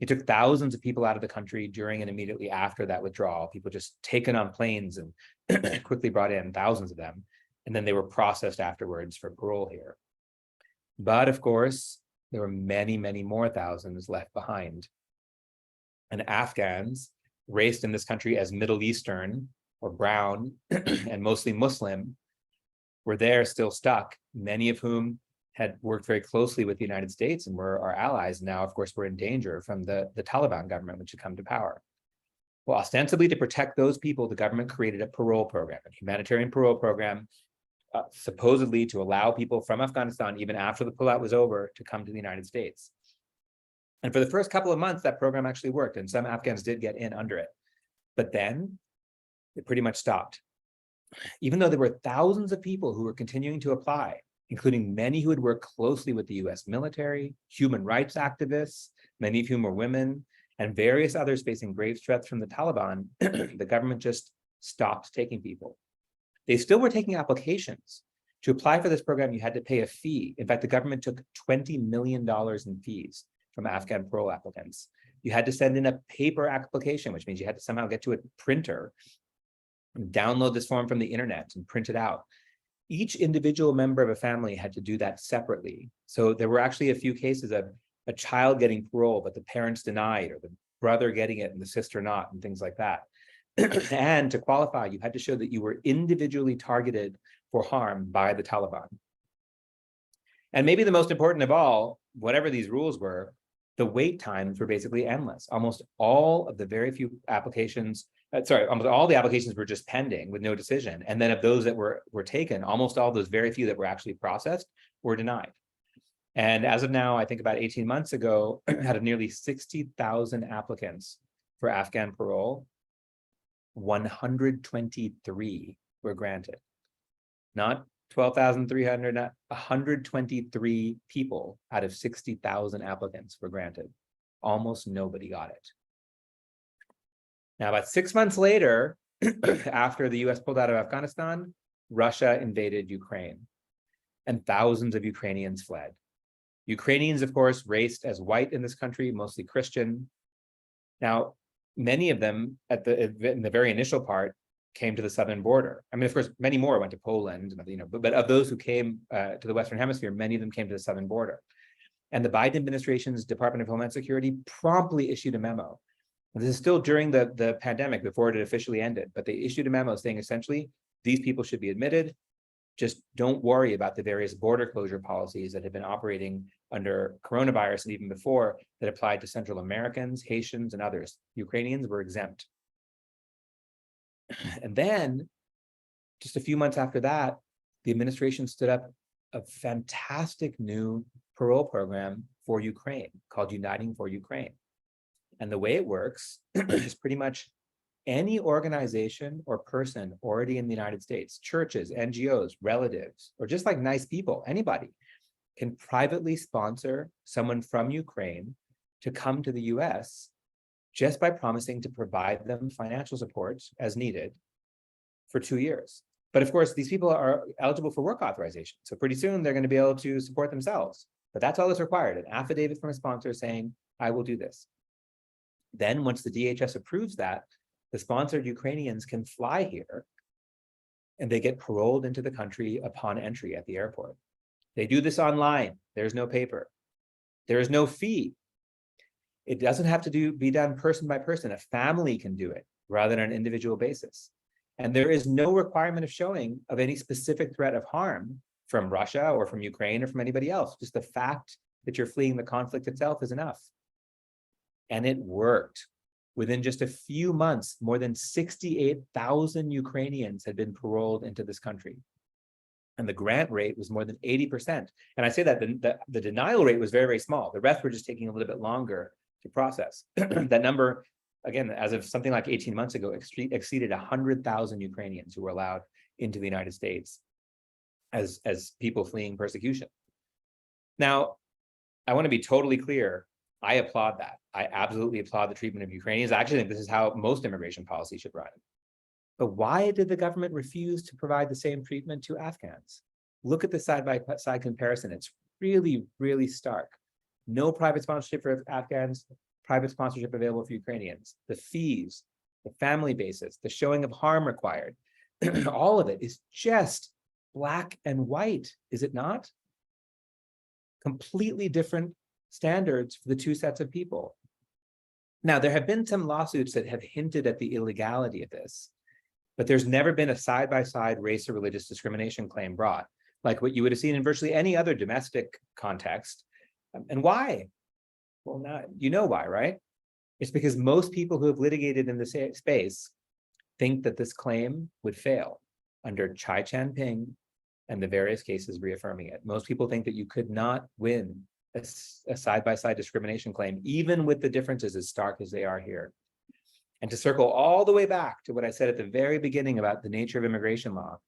It took thousands of people out of the country during and immediately after that withdrawal, people just taken on planes and quickly brought in, thousands of them, and then they were processed afterwards for parole here. But of course, there were many, many more thousands left behind. And Afghans, raised in this country as Middle Eastern or brown and mostly Muslim, were there still stuck, many of whom had worked very closely with the United States and were our allies. Now, of course, we're in danger from the Taliban government, which had come to power. Well, ostensibly to protect those people, the government created a parole program, a humanitarian parole program, supposedly to allow people from Afghanistan, even after the pullout was over, to come to the United States. And for the first couple of months, that program actually worked, and some Afghans did get in under it. But then it pretty much stopped. Even though there were thousands of people who were continuing to apply, including many who had worked closely with the US military, human rights activists, many of whom were women, and various others facing grave threats from the Taliban, the government just stopped taking people. They still were taking applications. To apply for this program, you had to pay a fee. In fact, the government took $20 million in fees from Afghan parole applicants. You had to send in a paper application, which means you had to somehow get to a printer, and download this form from the internet and print it out. Each individual member of a family had to do that separately. So there were actually a few cases of a child getting parole, but the parents denied, or the brother getting it and the sister not, and things like that. And to qualify, you had to show that you were individually targeted for harm by the Taliban. And maybe the most important of all, whatever these rules were, the wait times were basically endless. Almost all of the very few applications, almost all the applications were just pending with no decision. And then of those that were taken, almost all those very few that were actually processed were denied. And as of now, I think about 18 months ago, out of nearly 60,000 applicants for Afghan parole, 123 were granted. Not 12,300, 123 people out of 60,000 applicants were granted. Almost nobody got it. Now, about 6 months later, after the US pulled out of Afghanistan, Russia invaded Ukraine, and thousands of Ukrainians fled. Ukrainians, of course, raced as white in this country, mostly Christian. Now, many of them in the very initial part came to the southern border. I mean, of course, many more went to Poland, but of those who came to the Western Hemisphere, many of them came to the southern border. And the Biden administration's Department of Homeland Security promptly issued a memo. This is still during the pandemic, before it had officially ended, but they issued a memo saying essentially, these people should be admitted. Just don't worry about the various border closure policies that have been operating under coronavirus and even before that applied to Central Americans, Haitians, and others. Ukrainians were exempt. And then, just a few months after that, the administration stood up a fantastic new parole program for Ukraine called Uniting for Ukraine. And the way it works is pretty much any organization or person already in the United States, churches, NGOs, relatives, or just like nice people, anybody can privately sponsor someone from Ukraine to come to the US just by promising to provide them financial support as needed for 2 years. But of course, these people are eligible for work authorization. So pretty soon they're going to be able to support themselves. But that's all that's required, an affidavit from a sponsor saying, I will do this. Then once the DHS approves that, the sponsored Ukrainians can fly here and they get paroled into the country upon entry at the airport. They do this online. There's no paper. There is no fee. It doesn't have to be done person by person. A family can do it rather than on an individual basis. And there is no requirement of showing of any specific threat of harm from Russia or from Ukraine or from anybody else. Just the fact that you're fleeing the conflict itself is enough. And it worked. Within just a few months, more than 68,000 Ukrainians had been paroled into this country. And the grant rate was more than 80%. And I say that the denial rate was very, very small. The rest were just taking a little bit longer to process. That number, again, as of something like 18 months ago, exceeded 100,000 Ukrainians who were allowed into the United States as people fleeing persecution. Now, I want to be totally clear. I applaud that. I absolutely applaud the treatment of Ukrainians. I actually think this is how most immigration policy should run. But why did the government refuse to provide the same treatment to Afghans? Look at the side-by-side comparison. It's really, really stark. No private sponsorship for Afghans, private sponsorship available for Ukrainians. The fees, the family basis, the showing of harm required, all of it is just black and white, is it not? Completely different standards for the two sets of people. Now, there have been some lawsuits that have hinted at the illegality of this, but there's never been a side-by-side race or religious discrimination claim brought, like what you would have seen in virtually any other domestic context. And why? Well, now you know why, right? It's because most people who have litigated in this space think that this claim would fail under Chai Chan-ping and the various cases reaffirming it. Most people think that you could not win a side-by-side discrimination claim, even with the differences as stark as they are here. And to circle all the way back to what I said at the very beginning about the nature of immigration law,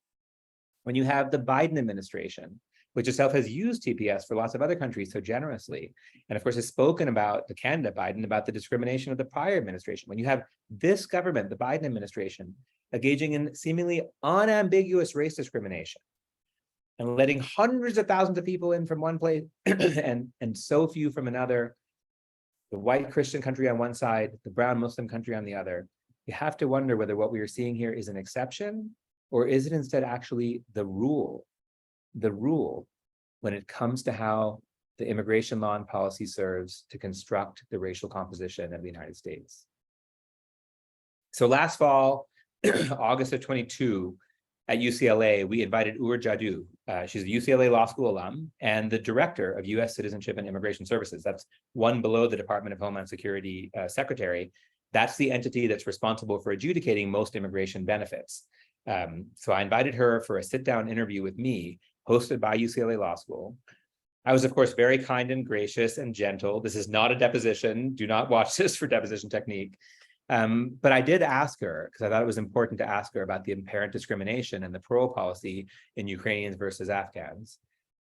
when you have the Biden administration, which itself has used TPS for lots of other countries so generously, and of course has spoken about the candidate Biden, about the discrimination of the prior administration. When you have this government, the Biden administration, engaging in seemingly unambiguous race discrimination, and letting hundreds of thousands of people in from one place and so few from another, the white Christian country on one side, the brown Muslim country on the other, you have to wonder whether what we are seeing here is an exception, or is it instead actually the rule when it comes to how the immigration law and policy serves to construct the racial composition of the United States. So last fall, August of 22, at UCLA, we invited Ur Jadoo. She's a UCLA Law School alum and the director of U.S. Citizenship and Immigration Services. That's one below the Department of Homeland Security secretary. That's the entity that's responsible for adjudicating most immigration benefits. So I invited her for a sit-down interview with me, hosted by UCLA Law School. I was, of course, very kind and gracious and gentle. This is not a deposition. Do not watch this for deposition technique. But I did ask her, because I thought it was important to ask her about the apparent discrimination and the parole policy in Ukrainians versus Afghans.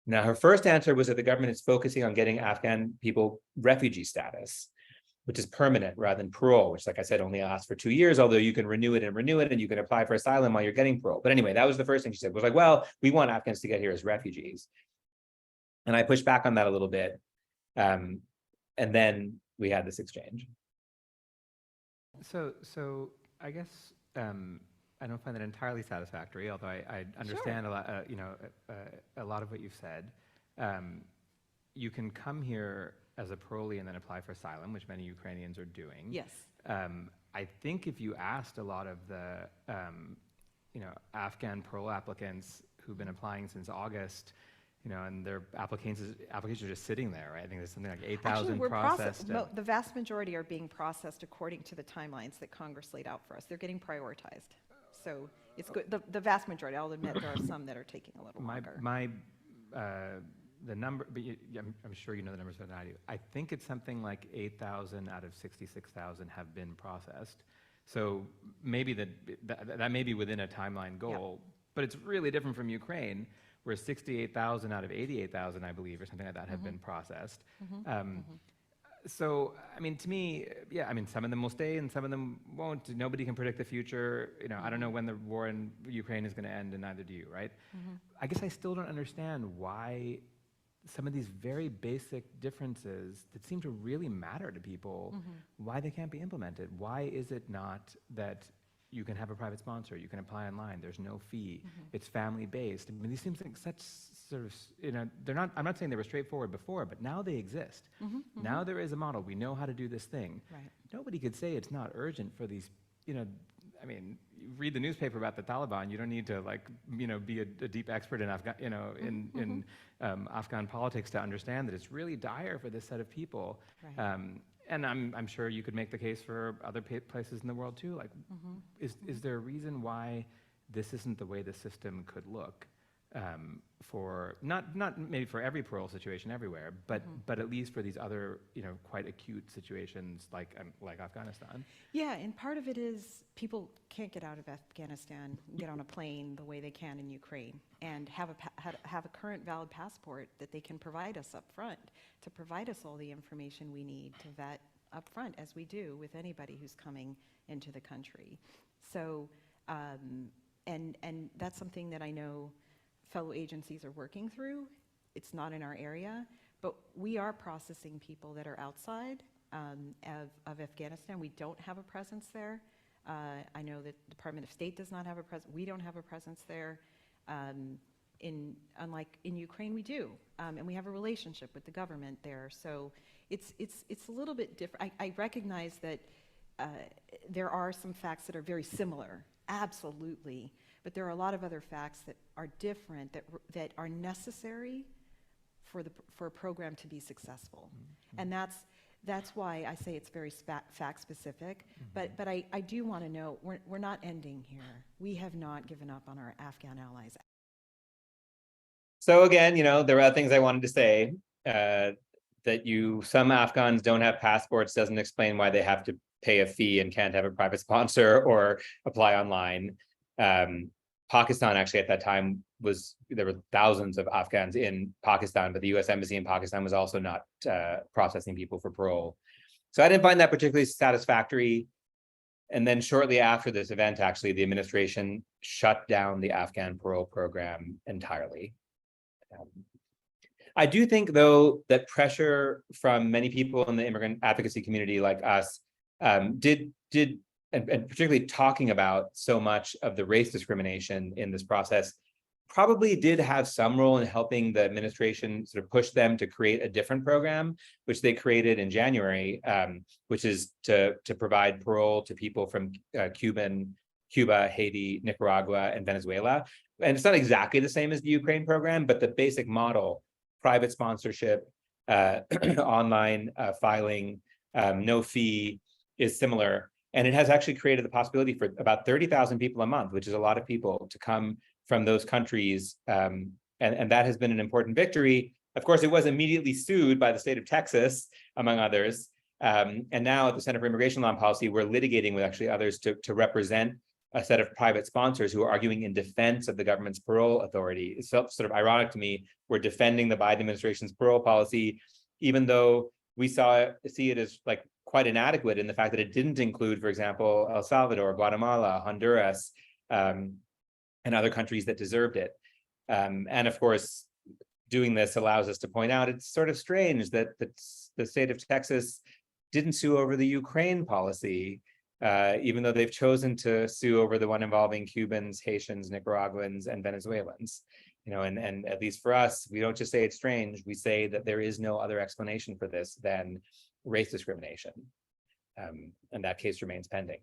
Now, her first answer was that the government is focusing on getting Afghan people refugee status, which is permanent rather than parole, which, like I said, only lasts for 2 years, although you can renew it, and you can apply for asylum while you're getting parole. But anyway, that was the first thing she said, was like, well, we want Afghans to get here as refugees. And I pushed back on that a little bit. And then we had this exchange. So I guess I don't find that entirely satisfactory, although I understand Sure. a lot of what you've said. You can come here as a parolee and then apply for asylum, which many Ukrainians are doing. Yes. I think if you asked a lot of the Afghan parole applicants who've been applying since August, and their applications are just sitting there, right? I think there's something like 8,000 processed. The vast majority are being processed according to the timelines that Congress laid out for us. They're getting prioritized. So it's good. The vast majority, I'll admit there are some that are taking a little longer. The number, but I'm sure you know the numbers better than I do. I think it's something like 8,000 out of 66,000 have been processed. So maybe that may be within a timeline goal, but it's really different from Ukraine, where 68,000 out of 88,000, I believe, or something like that, have been processed. So, I mean, to me, some of them will stay and some of them won't. Nobody can predict the future. I don't know when the war in Ukraine is going to end, and neither do you, right? I guess I still don't understand why some of these very basic differences that seem to really matter to people, why they can't be implemented. Why is it not that you can have a private sponsor, you can apply online, there's no fee, it's family-based? I mean, these seem like such sort of, they're not, I'm not saying they were straightforward before, but now they exist. Now there is a model, we know how to do this thing. Right. Nobody could say it's not urgent for these, I mean, you read the newspaper about the Taliban, you don't need to be a deep expert in Afghan politics to understand that it's really dire for this set of people. Right. And I'm sure you could make the case for other places in the world too. Like, is there a reason why this isn't the way the system could look? for not maybe for every parole situation everywhere, but at least for these other quite acute situations like Afghanistan. Yeah, and part of it is people can't get out of Afghanistan, get on a plane the way they can in Ukraine, and have a current valid passport that they can provide us up front, to provide us all the information we need to vet up front, as we do with anybody who's coming into the country. So, and that's something that I know fellow agencies are working through. It's not in our area, but we are processing people that are outside of Afghanistan. We don't have a presence there. I know that the Department of State does not have a presence. We don't have a presence there. Unlike in Ukraine, we do, and we have a relationship with the government there. So it's a little bit different. I recognize that there are some facts that are very similar, absolutely, but there are a lot of other facts that are different, that are necessary for a program to be successful. And that's why I say it's very fact specific. But I do want to note, we're not ending here. We have not given up on our Afghan allies. So again, there are things I wanted to say. That some Afghans don't have passports doesn't explain why they have to pay a fee and can't have a private sponsor or apply online. Pakistan actually at that time there were thousands of Afghans in Pakistan, but the US Embassy in Pakistan was also not processing people for parole. So I didn't find that particularly satisfactory. And then shortly after this event, actually, the administration shut down the Afghan parole program entirely. I do think, though, that pressure from many people in the immigrant advocacy community like us and particularly talking about so much of the race discrimination in this process probably did have some role in helping the administration sort of push them to create a different program, which they created in January, which is to provide parole to people from Cuba, Haiti, Nicaragua, and Venezuela. And it's not exactly the same as the Ukraine program, but the basic model, private sponsorship, online filing, no fee, is similar. And it has actually created the possibility for about 30,000 people a month, which is a lot of people, to come from those countries. And that has been an important victory. Of course, it was immediately sued by the state of Texas, among others. And now at the Center for Immigration Law and Policy, we're litigating with actually others to represent a set of private sponsors who are arguing in defense of the government's parole authority. It's sort of ironic to me. We're defending the Biden administration's parole policy, even though we see it as like quite inadequate in the fact that it didn't include, for example, El Salvador, Guatemala, Honduras, and other countries that deserved it. And of course, doing this allows us to point out it's sort of strange that the state of Texas didn't sue over the Ukraine policy, even though they've chosen to sue over the one involving Cubans, Haitians, Nicaraguans, and Venezuelans. And at least for us, we don't just say it's strange, we say that there is no other explanation for this than race discrimination. And that case remains pending.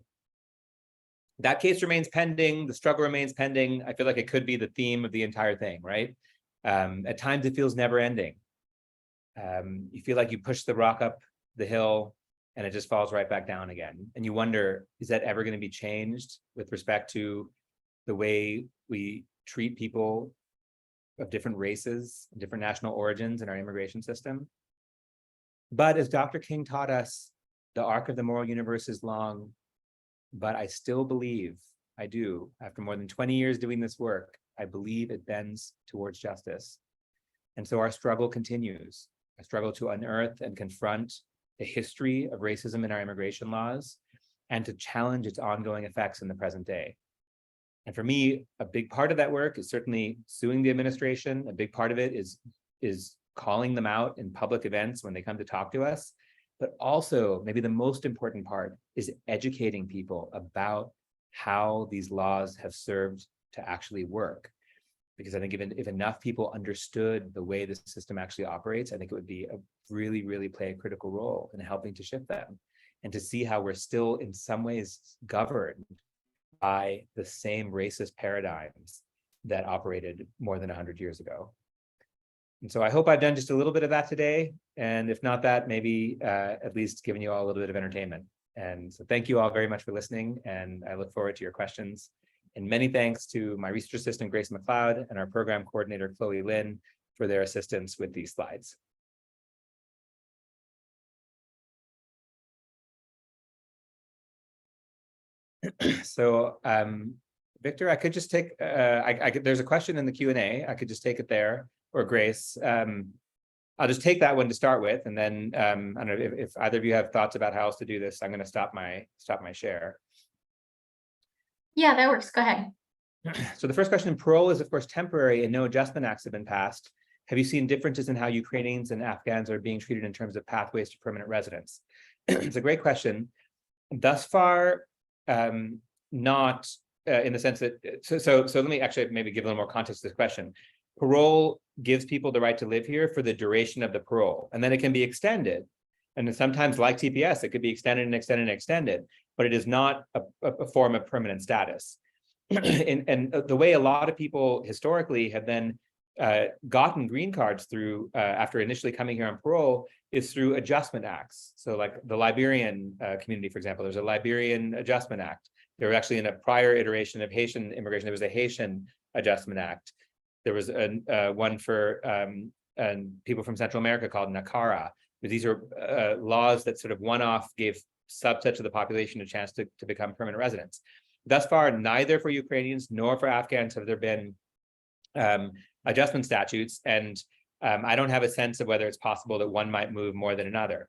That case remains pending, the struggle remains pending. I feel like it could be the theme of the entire thing, right? At times it feels never ending. You feel like you push the rock up the hill and it just falls right back down again. And you wonder, is that ever going to be changed with respect to the way we treat people of different races, different national origins in our immigration system? But as Dr. King taught us, the arc of the moral universe is long, but I still believe, I do, after more than 20 years doing this work, I believe it bends towards justice. And so our struggle continues, a struggle to unearth and confront the history of racism in our immigration laws and to challenge its ongoing effects in the present day. And for me, a big part of that work is certainly suing the administration. A big part of it is calling them out in public events when they come to talk to us. But also, maybe the most important part is educating people about how these laws have served to actually work. Because I think if enough people understood the way the system actually operates, I think it would be really, really play a critical role in helping to shift them and to see how we're still in some ways governed by the same racist paradigms that operated more than 100 years ago. And so I hope I've done just a little bit of that today. And if not that, maybe at least giving you all a little bit of entertainment. And so thank you all very much for listening. And I look forward to your questions And many thanks to my research assistant, Grace McLeod, and our program coordinator, Chloe Lynn, for their assistance with these slides. So, Victor, I could just take, there's a question in the Q&A. I could just take it there, or Grace. I'll just take that one to start with, and then I don't know if either of you have thoughts about how else to do this. I'm going to stop my share. Yeah, that works. Go ahead. So the first question: parole is of course temporary, and no adjustment acts have been passed. Have you seen differences in how Ukrainians and Afghans are being treated in terms of pathways to permanent residence? It's a great question. Thus far, not in the sense that so let me actually maybe give a little more context to this question. Parole gives people the right to live here for the duration of the parole, and then it can be extended. And sometimes, like TPS, it could be extended and extended and extended, but it is not a form of permanent status. And the way a lot of people historically have then gotten green cards through after initially coming here on parole is through adjustment acts. So like the Liberian community, for example, there's a Liberian Adjustment Act. There was actually in a prior iteration of Haitian immigration, there was a Haitian Adjustment Act. There was one for people from Central America called NACARA. These are laws that sort of one-off gave subsets of the population a chance to become permanent residents. Thus far, neither for Ukrainians nor for Afghans have there been adjustment statutes, and I don't have a sense of whether it's possible that one might move more than another.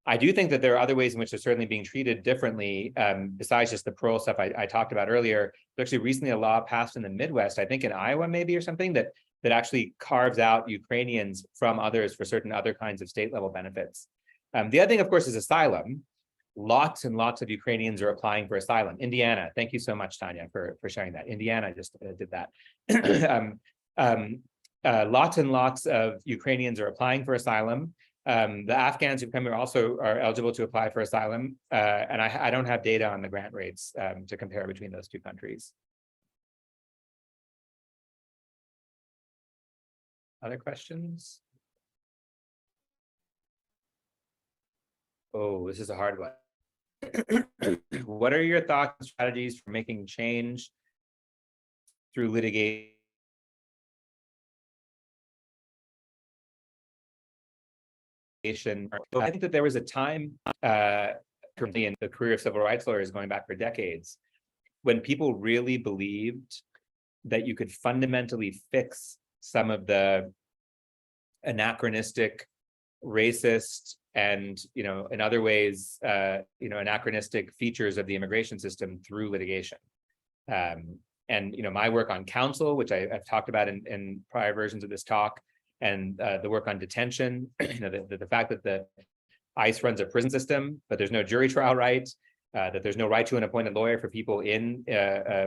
I do think that there are other ways in which they're certainly being treated differently, besides just the parole stuff I talked about earlier. There's actually recently a law passed in the Midwest, I think in Iowa maybe or something, that actually carves out Ukrainians from others for certain other kinds of state level benefits. The other thing, of course, is asylum. Lots and lots of Ukrainians are applying for asylum. Indiana, thank you so much, Tanya, for sharing that. Indiana just did that. Lots and lots of Ukrainians are applying for asylum. The Afghans who come here also are eligible to apply for asylum. And I don't have data on the grant rates to compare between those two countries. Other questions? Oh, this is a hard one. What are your thoughts and strategies for making change through litigation? I think that there was a time in the career of civil rights lawyers going back for decades when people really believed that you could fundamentally fix some of the anachronistic, racist, and in other ways anachronistic features of the immigration system through litigation. And my work on counsel, which I've talked about in prior versions of this talk, and the work on detention, the fact that the ICE runs a prison system, but there's no jury trial right, that there's no right to an appointed lawyer for people in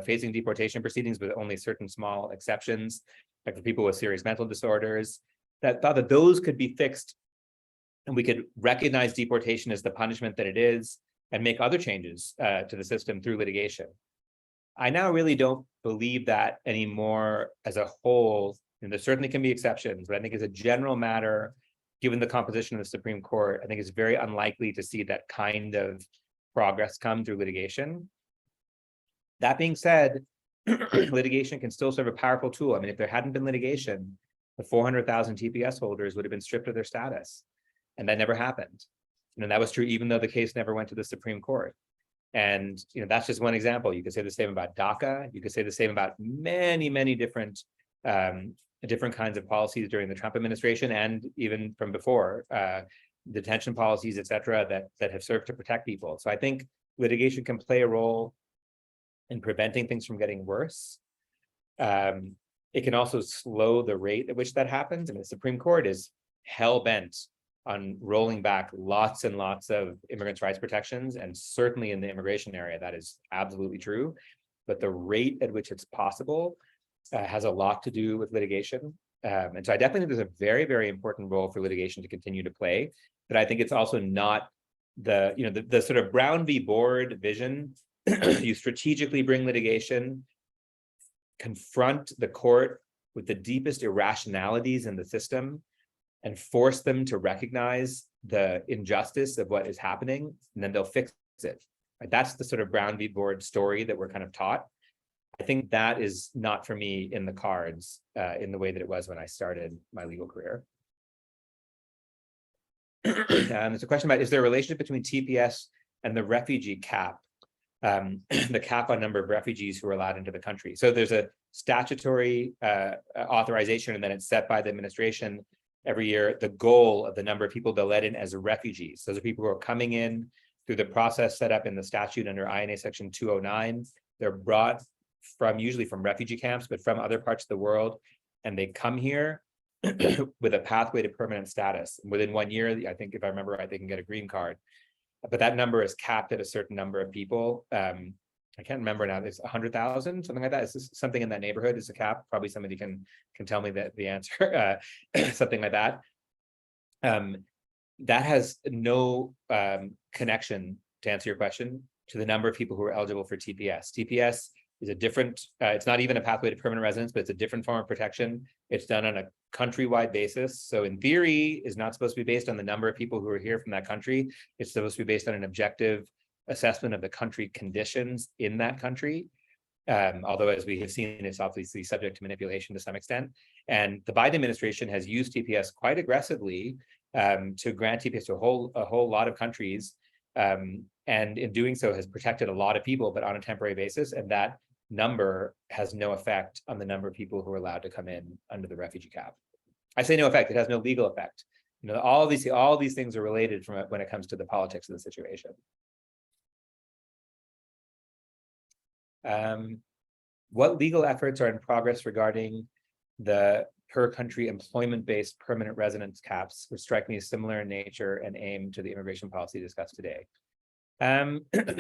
facing deportation proceedings, with only certain small exceptions, like for people with serious mental disorders, that thought that those could be fixed, and we could recognize deportation as the punishment that it is, and make other changes to the system through litigation. I now really don't believe that anymore as a whole. And there certainly can be exceptions, but I think as a general matter, given the composition of the Supreme Court, I think it's very unlikely to see that kind of progress come through litigation. That being said, litigation can still serve a powerful tool. I mean, if there hadn't been litigation, the 400,000 TPS holders would have been stripped of their status, and that never happened. And that was true even though the case never went to the Supreme Court. And that's just one example. You could say the same about DACA. You could say the same about many, many different kinds of policies during the Trump administration, and even from before, detention policies, et cetera, that have served to protect people. So I think litigation can play a role in preventing things from getting worse. It can also slow the rate at which that happens. And the Supreme Court is hell-bent on rolling back lots and lots of immigrants' rights protections, and certainly in the immigration area, that is absolutely true. But the rate at which it's possible has a lot to do with litigation. And so I definitely think there's a very, very important role for litigation to continue to play. But I think it's also not the sort of Brown v. Board vision. You strategically bring litigation, confront the court with the deepest irrationalities in the system, and force them to recognize the injustice of what is happening, and then they'll fix it. Right? That's the sort of Brown v. Board story that we're kind of taught. I think that is not for me in the cards in the way that it was when I started my legal career. There's a question about, is there a relationship between TPS and the refugee cap, the cap on number of refugees who are allowed into the country? So there's a statutory authorization, and then it's set by the administration every year, the goal of the number of people they'll let in as refugees. Those are people who are coming in through the process set up in the statute under INA section 209. They're brought from, usually from refugee camps, but from other parts of the world, and they come here with a pathway to permanent status. Within 1 year, I think, if I remember right, they can get a green card. But that number is capped at a certain number of people. I can't remember now. It's 100,000, something like that. It's something in that neighborhood is a cap. Probably somebody can tell me the answer. Something like that. That has no connection, to answer your question, to the number of people who are eligible for TPS. TPS is a different, it's not even a pathway to permanent residence, but it's a different form of protection. It's done on a countrywide basis. So in theory, is not supposed to be based on the number of people who are here from that country. It's supposed to be based on an objective assessment of the country conditions in that country. Although, as we have seen, it's obviously subject to manipulation to some extent. And the Biden administration has used TPS quite aggressively to grant TPS to a whole lot of countries. And in doing so has protected a lot of people, but on a temporary basis. And that number has no effect on the number of people who are allowed to come in under the refugee cap. I say no effect, it has no legal effect. You know, all these things are related from when it comes to the politics of the situation. What legal efforts are in progress regarding the per country employment-based permanent residence caps, which strike me as similar in nature and aim to the immigration policy discussed today?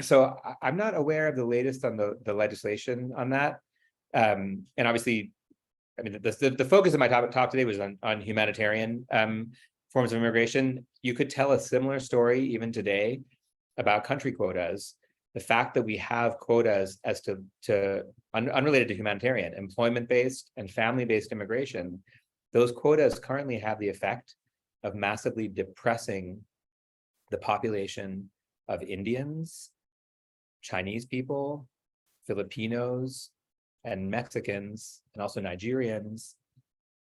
So I'm not aware of the latest on the legislation on that. And obviously, I mean, the focus of my talk today was on humanitarian forms of immigration. You could tell a similar story even today about country quotas. The fact that we have quotas as to unrelated to humanitarian, employment-based and family-based immigration, those quotas currently have the effect of massively depressing the population of Indians, Chinese people, Filipinos, and Mexicans, and also Nigerians,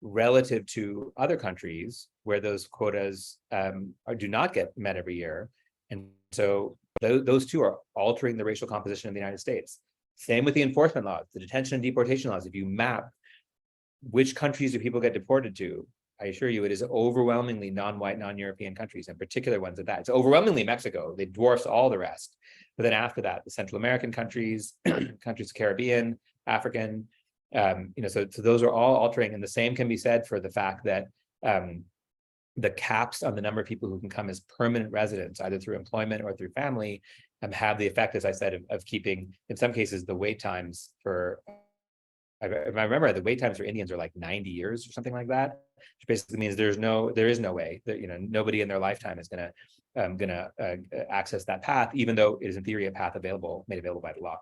relative to other countries where those quotas do not get met every year. And so those two are altering the racial composition of the United States. Same with the enforcement laws, the detention and deportation laws. If you map which countries do people get deported to, I assure you it is overwhelmingly non-white, non-European countries, and particular ones at that. It's overwhelmingly Mexico. They dwarfs all the rest. But then after that, the Central American countries, countries of Caribbean, African, so those are all altering. And the same can be said for the fact that the caps on the number of people who can come as permanent residents, either through employment or through family, have the effect, as I said, of keeping, in some cases, the wait times for, if I remember, the wait times for Indians are like 90 years or something like that, which basically means there is no way that, nobody in their lifetime is gonna access that path, even though it is in theory a path made available by the law.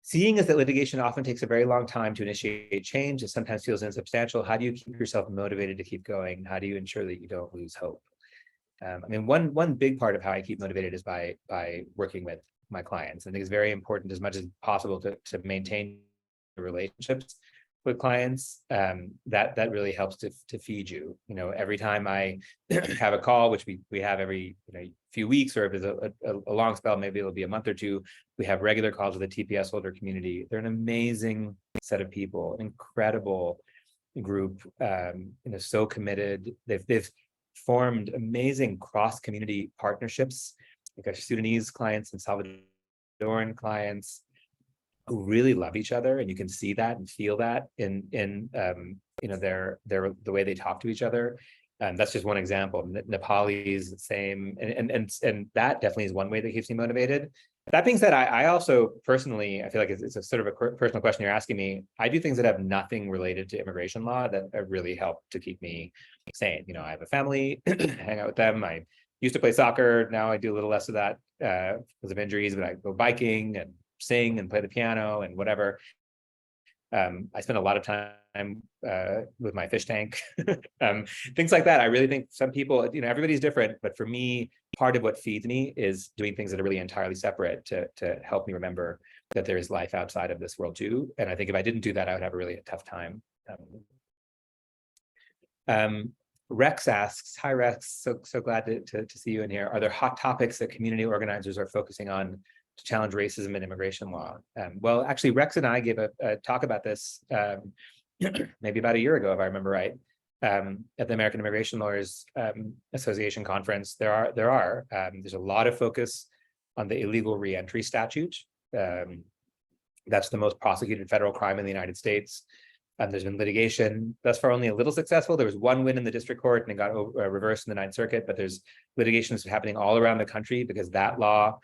Seeing as that litigation often takes a very long time to initiate change, it sometimes feels insubstantial. How do you keep yourself motivated to keep going? How do you ensure that you don't lose hope? I mean, one big part of how I keep motivated is by working with my clients. I think it's very important, as much as possible, to maintain the relationships with clients. That really helps to feed you. Every time I have a call, which we have every few weeks, or if it's a long spell, maybe it'll be a month or two, we have regular calls with the TPS holder community. They're an amazing set of people, an incredible group, so committed. They've formed amazing cross-community partnerships, like our Sudanese clients and Salvadoran clients, who really love each other, and you can see that and feel that in the way they talk to each other. That's just one example. Nepalese, the same, and that definitely is one way that keeps me motivated. That being said, I also personally, I feel like it's a sort of a personal question you're asking me. I do things that have nothing related to immigration law that really help to keep me sane. I have a family, hang out with them. I used to play soccer. Now I do a little less of that because of injuries, but I go biking and sing and play the piano and whatever. I spend a lot of time with my fish tank, things like that. I really think some people, everybody's different, but for me, part of what feeds me is doing things that are really entirely separate to help me remember that there is life outside of this world too. And I think if I didn't do that, I would have a really tough time. Rex asks, hi Rex, so glad to see you in here. Are there hot topics that community organizers are focusing on to challenge racism and immigration law? Well, actually, Rex and I gave a talk about this maybe about a year ago, if I remember right, at the American Immigration Lawyers Association conference. There's a lot of focus on the illegal reentry statute. That's the most prosecuted federal crime in the United States. There's been litigation, thus far only a little successful. There was one win in the district court and it got reversed in the Ninth Circuit, but there's litigations happening all around the country because that law,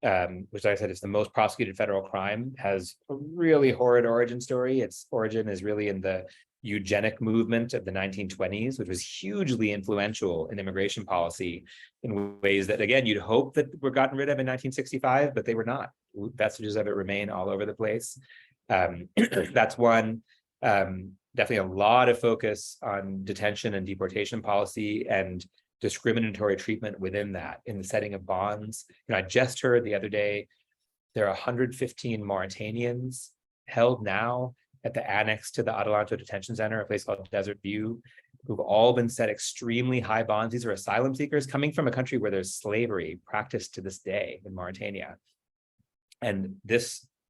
which like I said, is the most prosecuted federal crime, has a really horrid origin story. Its origin is really in the eugenic movement of the 1920s, which was hugely influential in immigration policy in ways that, again, you'd hope that were gotten rid of in 1965, but they were not. Vestiges of it remain all over the place. That's one. Definitely a lot of focus on detention and deportation policy and discriminatory treatment within that in the setting of bonds. I just heard the other day, there are 115 Mauritanians held now at the annex to the Adelanto Detention Center, a place called Desert View, who've all been set extremely high bonds. These are asylum seekers coming from a country where there's slavery practiced to this day in Mauritania. And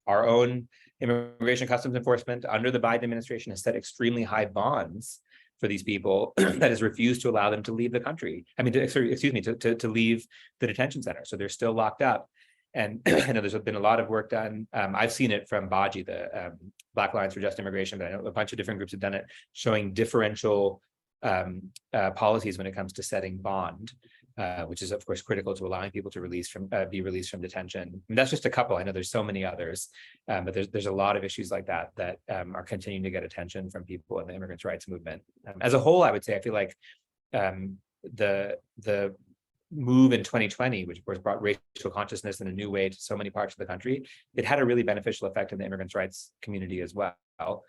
our own Immigration Customs Enforcement under the Biden administration has set extremely high bonds for these people that has refused to allow them to leave the country. I mean, to leave the detention center. So they're still locked up. And I know there's been a lot of work done. I've seen it from BAJI, the Black Alliance for Just Immigration, but I know a bunch of different groups have done it, showing differential policies when it comes to setting bond. Which is of course critical to allowing people to be released from detention. And that's just a couple. I know there's so many others, but there's a lot of issues like that are continuing to get attention from people in the immigrants' rights movement. As a whole, I would say I feel like the move in 2020, which of course brought racial consciousness in a new way to so many parts of the country, it had a really beneficial effect in the immigrants' rights community as well.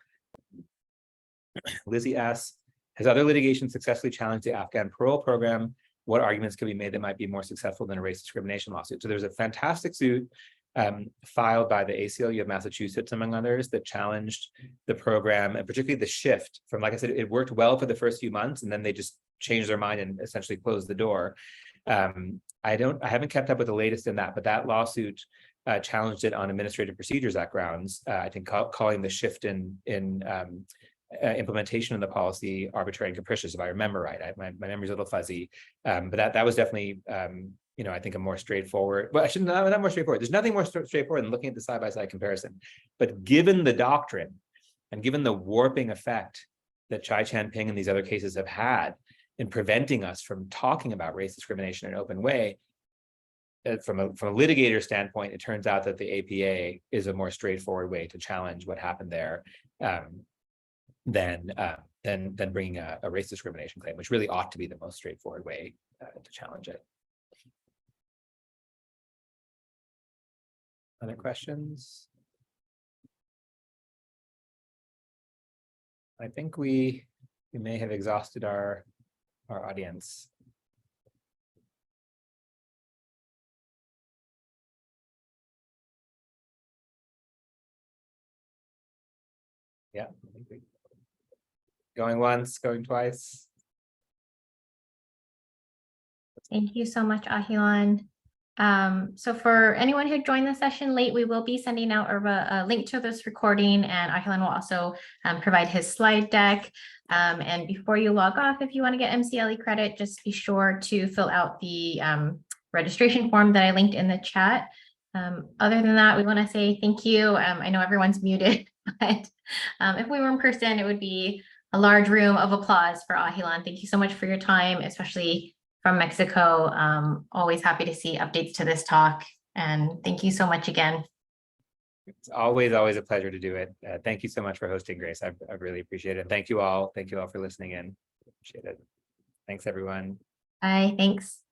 Lizzie asks, has other litigation successfully challenged the Afghan parole program? What arguments could be made that might be more successful than a race discrimination lawsuit? So there's a fantastic suit filed by the ACLU of Massachusetts, among others, that challenged the program, and particularly the shift from, like I said, it worked well for the first few months, and then they just changed their mind and essentially closed the door. I haven't kept up with the latest in that, but that lawsuit challenged it on Administrative Procedures Act grounds. I think calling the shift in implementation of the policy arbitrary and capricious, if I remember right. My memory's a little fuzzy, but that was definitely, I think a more straightforward. Well, not more straightforward. There's nothing more straightforward than looking at the side-by-side comparison. But given the doctrine and given the warping effect that Chai Chan-ping and these other cases have had in preventing us from talking about race discrimination in an open way, from a litigator standpoint, it turns out that the APA is a more straightforward way to challenge what happened there. Than bringing a race discrimination claim, which really ought to be the most straightforward way to challenge it. Other questions? I think we may have exhausted our audience. Yeah, I think we. Going once, going twice. Thank you so much, Ahilan. So for anyone who joined the session late, we will be sending out a link to this recording, and Ahilan will also provide his slide deck. And before you log off, if you want to get MCLE credit, just be sure to fill out the registration form that I linked in the chat. Other than that, we want to say thank you. I know everyone's muted, but if we were in person, it would be a large room of applause for Ahilan. Thank you so much for your time, especially from Mexico. Always happy to see updates to this talk. And thank you so much again. It's always a pleasure to do it. Thank you so much for hosting, Grace. I really appreciate it. Thank you all. Thank you all for listening in. Appreciate it. Thanks, everyone. Bye. Thanks.